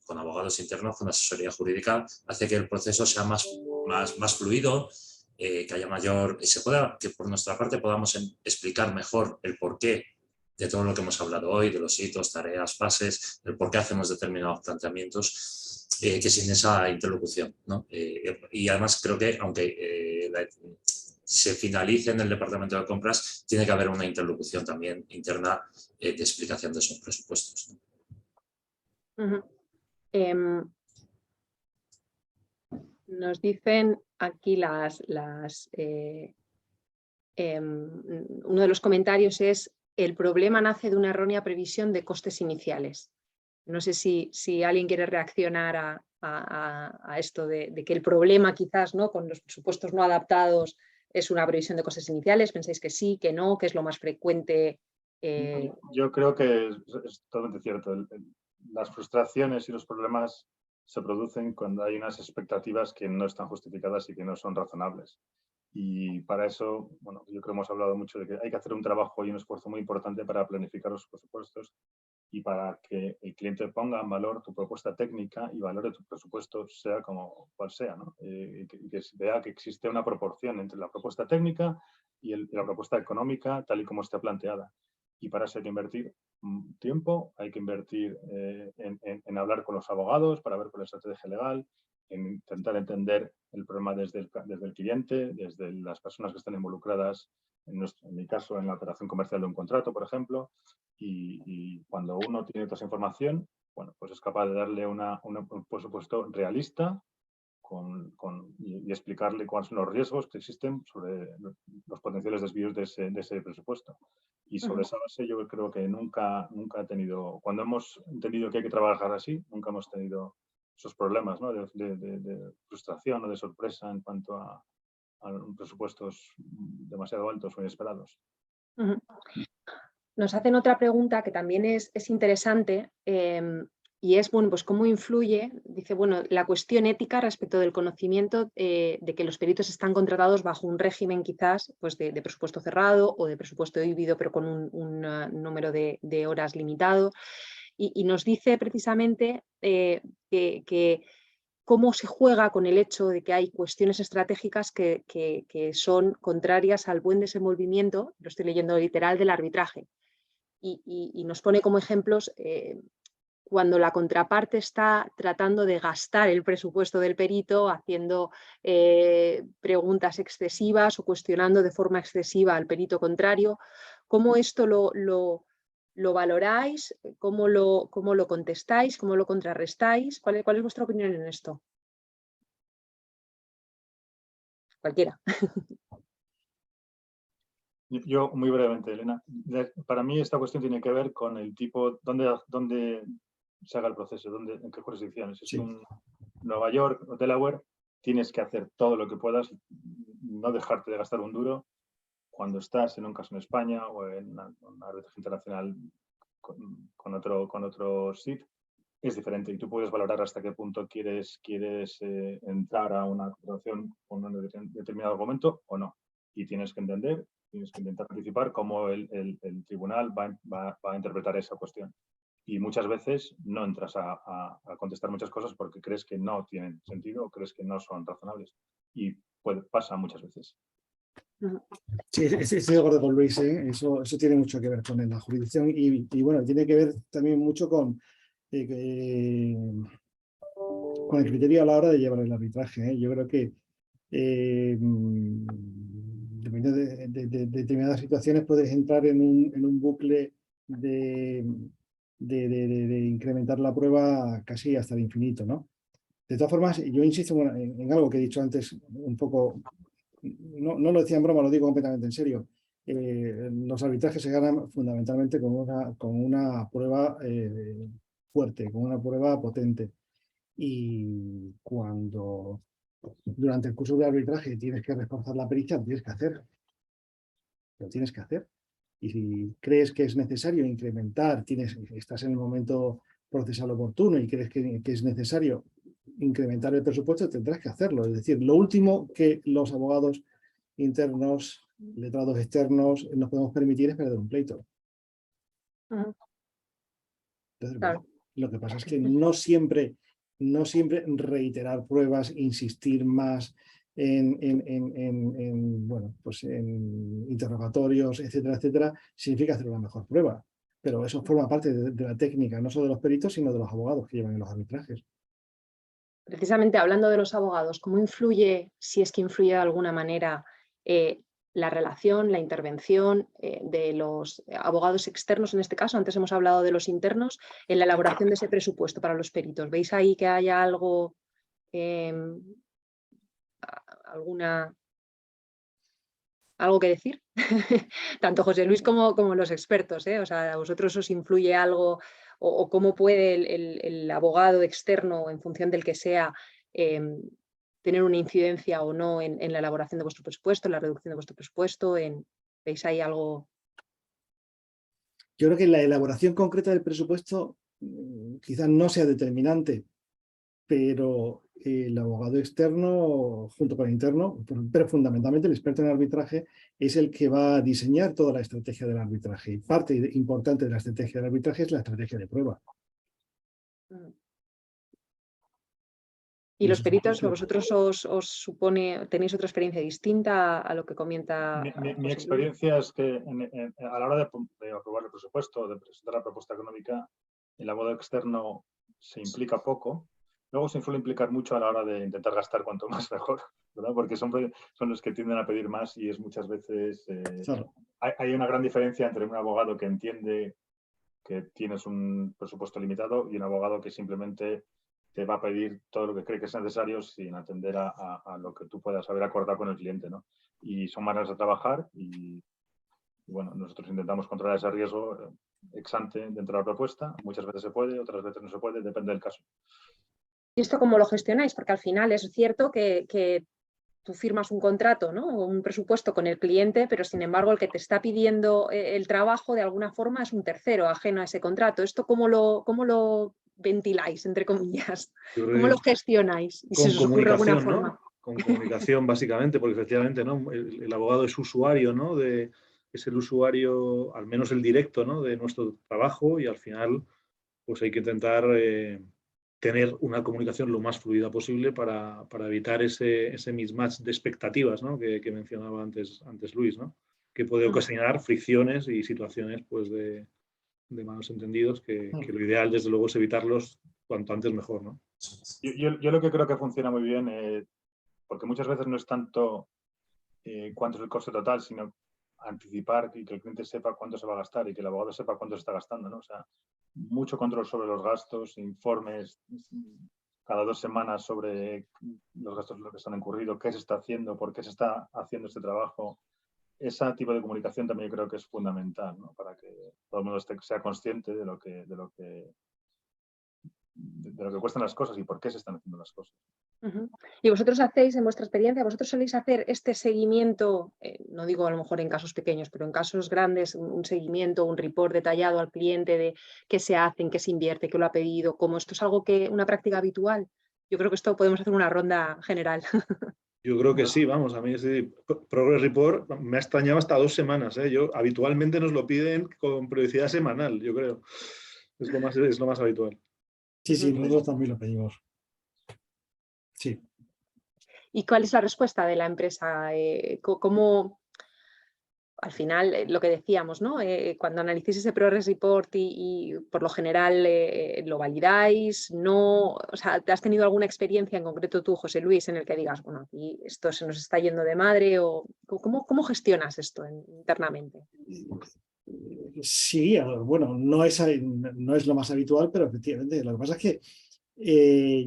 abogados internos, con asesoría jurídica, hace que el proceso sea más fluido, que haya mayor, que por nuestra parte podamos explicar mejor el porqué de todo lo que hemos hablado hoy, de los hitos, tareas, fases, el por qué hacemos determinados planteamientos, que sin esa interlocución, ¿no? Y además creo que, aunque se finalice en el departamento de compras, tiene que haber una interlocución también interna de explicación de esos presupuestos, ¿no? Nos dicen aquí uno de los comentarios es: el problema nace de una errónea previsión de costes iniciales. No sé si alguien quiere reaccionar a esto de que el problema quizás, ¿no?, con los presupuestos no adaptados es una previsión de costes iniciales. ¿Pensáis que sí, que no, que es lo más frecuente? Yo creo que es totalmente cierto. Las frustraciones y los problemas se producen cuando hay unas expectativas que no están justificadas y que no son razonables. Y para eso, bueno, yo creo que hemos hablado mucho de que hay que hacer un trabajo y un esfuerzo muy importante para planificar los presupuestos y para que el cliente ponga en valor tu propuesta técnica y valore tu presupuesto, sea como cual sea, ¿no? Y que vea que existe una proporción entre la propuesta técnica y la propuesta económica tal y como está planteada. Y para eso hay que invertir tiempo, hay que invertir en hablar con los abogados para ver cuál es la estrategia legal, en intentar entender el problema desde el cliente, desde las personas que están involucradas, en mi caso, en la operación comercial de un contrato, por ejemplo, y cuando uno tiene toda esa información, bueno, pues es capaz de darle un presupuesto realista y explicarle cuáles son los riesgos que existen sobre los potenciales desvíos de ese presupuesto. Y sobre esa base yo creo que nunca he tenido, cuando hemos entendido que hay que trabajar así, nunca hemos tenido esos problemas, ¿no?, de frustración o de sorpresa en cuanto a presupuestos demasiado altos o inesperados. Nos hacen otra pregunta que también es interesante, y es, bueno, pues cómo influye, dice, bueno, la cuestión ética respecto del conocimiento de que los peritos están contratados bajo un régimen quizás pues de presupuesto cerrado o de presupuesto dividido pero con un número de horas limitado, y nos dice precisamente que cómo se juega con el hecho de que hay cuestiones estratégicas que son contrarias al buen desenvolvimiento, lo estoy leyendo literal, del arbitraje. Y nos pone como ejemplos cuando la contraparte está tratando de gastar el presupuesto del perito, haciendo preguntas excesivas o cuestionando de forma excesiva al perito contrario. ¿Cómo esto lo valoráis? ¿Cómo lo contestáis? ¿Cómo lo contrarrestáis? ¿Cuál es vuestra opinión en esto? Cualquiera. Yo, muy brevemente, Elena. Para mí esta cuestión tiene que ver con el tipo, dónde se haga el proceso, en qué jurisdicciones. Si es un Nueva York o Delaware, tienes que hacer todo lo que puedas, no dejarte de gastar un duro. Cuando estás en un caso en España o en una arbitraje internacional con otro SIT, es diferente y tú puedes valorar hasta qué punto quieres entrar a una conversación con un determinado argumento o no. Y tienes que intentar anticipar cómo el tribunal va a interpretar esa cuestión. Y muchas veces no entras a contestar muchas cosas porque crees que no tienen sentido o crees que no son razonables. Y pasa muchas veces. Sí, estoy de acuerdo con Luis, ¿eh? Eso tiene mucho que ver con la jurisdicción y bueno, tiene que ver también mucho con el criterio a la hora de llevar el arbitraje, ¿eh? Yo creo que dependiendo de determinadas situaciones puedes entrar en un bucle de incrementar la prueba casi hasta el infinito, ¿no? De todas formas, yo insisto en algo que he dicho antes un poco. No lo decía en broma, lo digo completamente en serio. Los arbitrajes se ganan fundamentalmente con una prueba fuerte, con una prueba potente. Y cuando durante el curso de arbitraje tienes que reforzar la pericia, lo tienes que hacer. Lo tienes que hacer. Y si crees que es necesario incrementar, estás en el momento procesal oportuno y crees que es necesario incrementar el presupuesto, tendrás que hacerlo. Es decir, lo último que los abogados internos, letrados externos, nos podemos permitir es perder un pleito. Entonces, Claro. bueno, lo que pasa es que no siempre reiterar pruebas, insistir más en interrogatorios, etcétera, etcétera, significa hacer una mejor prueba. Pero eso forma parte de la técnica, no solo de los peritos, sino de los abogados que llevan en los arbitrajes. Precisamente hablando de los abogados, ¿cómo influye, si es que influye de alguna manera, la relación, la intervención de los abogados externos, en este caso? Antes hemos hablado de los internos, en la elaboración de ese presupuesto para los peritos. ¿Veis ahí que haya algo, algo que decir? Tanto José Luis como los expertos, ¿eh? O sea, ¿a vosotros os influye algo o cómo puede el abogado externo, en función del que sea, tener una incidencia o no en la elaboración de vuestro presupuesto, en la reducción de vuestro presupuesto? ¿Veis ahí algo? Yo creo que la elaboración concreta del presupuesto quizás no sea determinante, pero el abogado externo, junto con el interno, pero fundamentalmente el experto en arbitraje, es el que va a diseñar toda la estrategia del arbitraje. Y parte importante de la estrategia del arbitraje es la estrategia de prueba. ¿Y los peritos, a vosotros os supone, tenéis otra experiencia distinta a lo que comenta? Mi experiencia es que a la hora de aprobar el presupuesto, de presentar la propuesta económica, el abogado externo se implica poco. Luego se suele implicar mucho a la hora de intentar gastar cuanto más mejor, ¿verdad? Porque son los que tienden a pedir más y es muchas veces... Claro. Hay una gran diferencia entre un abogado que entiende que tienes un presupuesto limitado y un abogado que simplemente te va a pedir todo lo que cree que es necesario sin atender a lo que tú puedas haber acordado con el cliente, ¿no? Y son maneras de trabajar y bueno, nosotros intentamos controlar ese riesgo ex ante dentro de la propuesta. Muchas veces se puede, otras veces no se puede, depende del caso. ¿Y esto cómo lo gestionáis? Porque al final es cierto que tú firmas un contrato, ¿no? O un presupuesto con el cliente, pero sin embargo el que te está pidiendo el trabajo de alguna forma es un tercero ajeno a ese contrato. ¿Esto cómo lo ventiláis, entre comillas? ¿Cómo lo gestionáis? Y si os ocurre alguna forma. ¿no? Con comunicación, básicamente, porque efectivamente, ¿no? El abogado es usuario, ¿no? Es el usuario, al menos el directo, ¿no? De nuestro trabajo y al final pues hay que intentar tener una comunicación lo más fluida posible para evitar ese mismatch de expectativas, ¿no? que mencionaba antes Luis, ¿no? Que puede ocasionar fricciones y situaciones pues, de malos entendidos que lo ideal, desde luego, es evitarlos cuanto antes mejor, ¿no? Yo lo que creo que funciona muy bien, porque muchas veces no es tanto cuánto es el coste total, sino anticipar y que el cliente sepa cuánto se va a gastar y que el abogado sepa cuánto se está gastando, ¿no? O sea, mucho control sobre los gastos, informes cada 2 semanas sobre los gastos lo que se han incurrido, qué se está haciendo, por qué se está haciendo este trabajo. Ese tipo de comunicación también creo que es fundamental, ¿no? Para que todo el mundo sea consciente de lo que cuestan las cosas y por qué se están haciendo las cosas. Y vosotros hacéis, en vuestra experiencia, vosotros soléis hacer este seguimiento, no digo a lo mejor en casos pequeños, pero en casos grandes, un seguimiento, un report detallado al cliente de qué se hace, en qué se invierte, qué lo ha pedido, cómo esto es algo una práctica habitual. Yo creo que esto podemos hacer una ronda general. Yo creo que sí, vamos, a mí ese Progress Report me ha extrañado hasta 2 semanas. Yo habitualmente nos lo piden con periodicidad semanal, yo creo. Es lo más habitual. Sí, nosotros también lo pedimos. Sí. ¿Y cuál es la respuesta de la empresa? ¿Cómo, al final, lo que decíamos, ¿no? Cuando analicéis ese Progress Report y por lo general lo validáis, no, o sea, ¿te has tenido alguna experiencia en concreto tú, José Luis, en el que digas, bueno, aquí esto se nos está yendo de madre? O ¿cómo gestionas esto internamente? Sí, bueno, no es lo más habitual, pero efectivamente, lo que pasa es que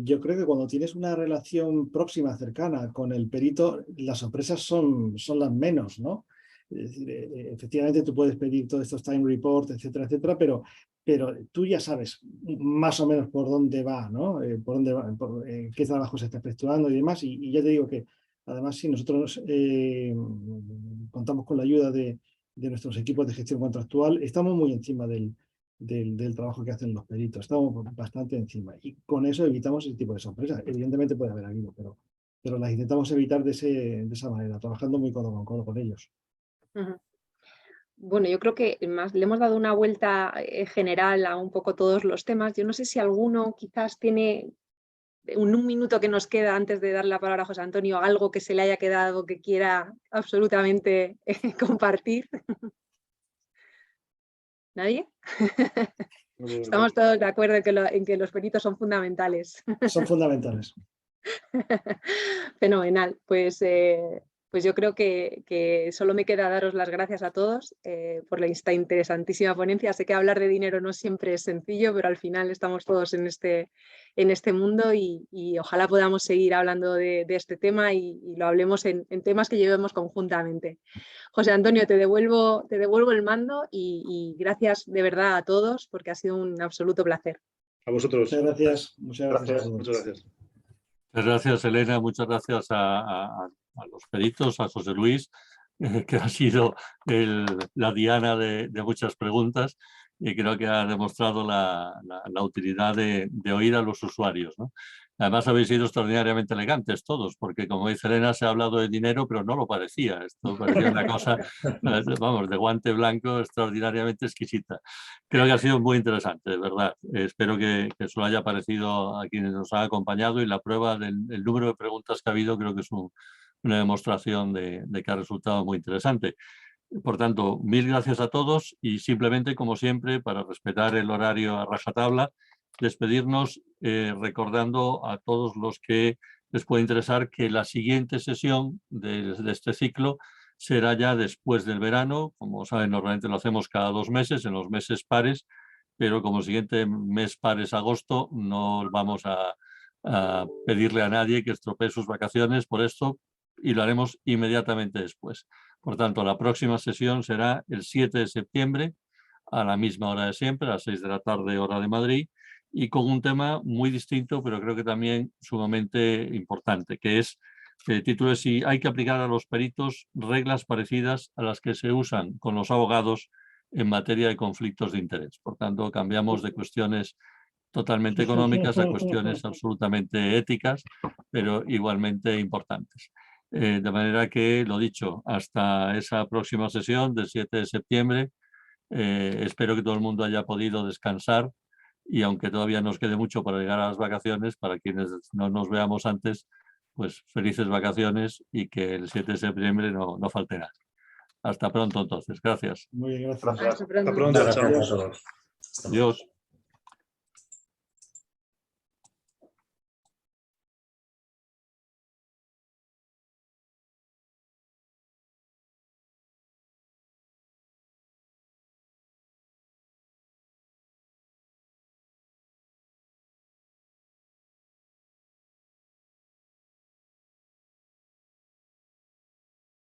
yo creo que cuando tienes una relación próxima, cercana con el perito, las sorpresas son las menos, ¿no? Es decir, efectivamente tú puedes pedir todos estos time reports, etcétera, etcétera, pero tú ya sabes más o menos por dónde va, ¿no? Por dónde va, qué trabajo se está efectuando y demás. Y ya te digo que, además, si nosotros contamos con la ayuda de nuestros equipos de gestión contractual, estamos muy encima del trabajo que hacen los peritos. Estamos bastante encima y con eso evitamos ese tipo de sorpresas. Evidentemente puede haber habido, pero las intentamos evitar de esa manera, trabajando muy codo con codo con ellos. Bueno, yo creo que le hemos dado una vuelta general a un poco todos los temas. Yo no sé si alguno quizás tiene un minuto que nos queda antes de darle la palabra a José Antonio, algo que se le haya quedado que quiera absolutamente compartir. ¿Nadie? Estamos todos de acuerdo en que los peritos son fundamentales. Son fundamentales. Fenomenal. Pues yo creo que solo me queda daros las gracias a todos por esta interesantísima ponencia. Sé que hablar de dinero no siempre es sencillo, pero al final estamos todos en este mundo y ojalá podamos seguir hablando de este tema y lo hablemos en temas que llevemos conjuntamente. José Antonio, te devuelvo el mando y gracias de verdad a todos porque ha sido un absoluto placer. A vosotros. Muchas gracias. Muchas gracias a todos. Muchas gracias. Muchas gracias, Elena. Muchas gracias a los peritos, a José Luis, que ha sido la diana de muchas preguntas y creo que ha demostrado la utilidad de oír a los usuarios, ¿no? Además habéis sido extraordinariamente elegantes todos, porque como dice Elena, se ha hablado de dinero, pero no lo parecía. Esto parecía una cosa, vamos, de guante blanco extraordinariamente exquisita. Creo que ha sido muy interesante, de verdad. Espero que eso haya parecido a quienes nos han acompañado y la prueba del número de preguntas que ha habido creo que es una demostración de que ha resultado muy interesante. Por tanto, mil gracias a todos y simplemente, como siempre, para respetar el horario a rajatabla, despedirnos recordando a todos los que les puede interesar que la siguiente sesión de este ciclo será ya después del verano. Como saben, normalmente lo hacemos cada 2 meses, en los meses pares, pero como el siguiente mes par es agosto, no vamos a pedirle a nadie que estropee sus vacaciones por esto y lo haremos inmediatamente después. Por tanto, la próxima sesión será el 7 de septiembre a la misma hora de siempre, a las 6 de la tarde, hora de Madrid, y con un tema muy distinto, pero creo que también sumamente importante, que es, el título es si hay que aplicar a los peritos reglas parecidas a las que se usan con los abogados en materia de conflictos de interés. Por tanto, cambiamos de cuestiones totalmente económicas a cuestiones absolutamente éticas, pero igualmente importantes. De manera que, lo dicho, hasta esa próxima sesión del 7 de septiembre, espero que todo el mundo haya podido descansar y aunque todavía nos quede mucho para llegar a las vacaciones, para quienes no nos veamos antes, pues felices vacaciones y que el 7 de septiembre no falte nada. Hasta pronto entonces. Gracias. Muy bien, gracias. Gracias. Hasta pronto. Hasta pronto. Muchas Chao. gracias a todos. Hasta luego. Adiós.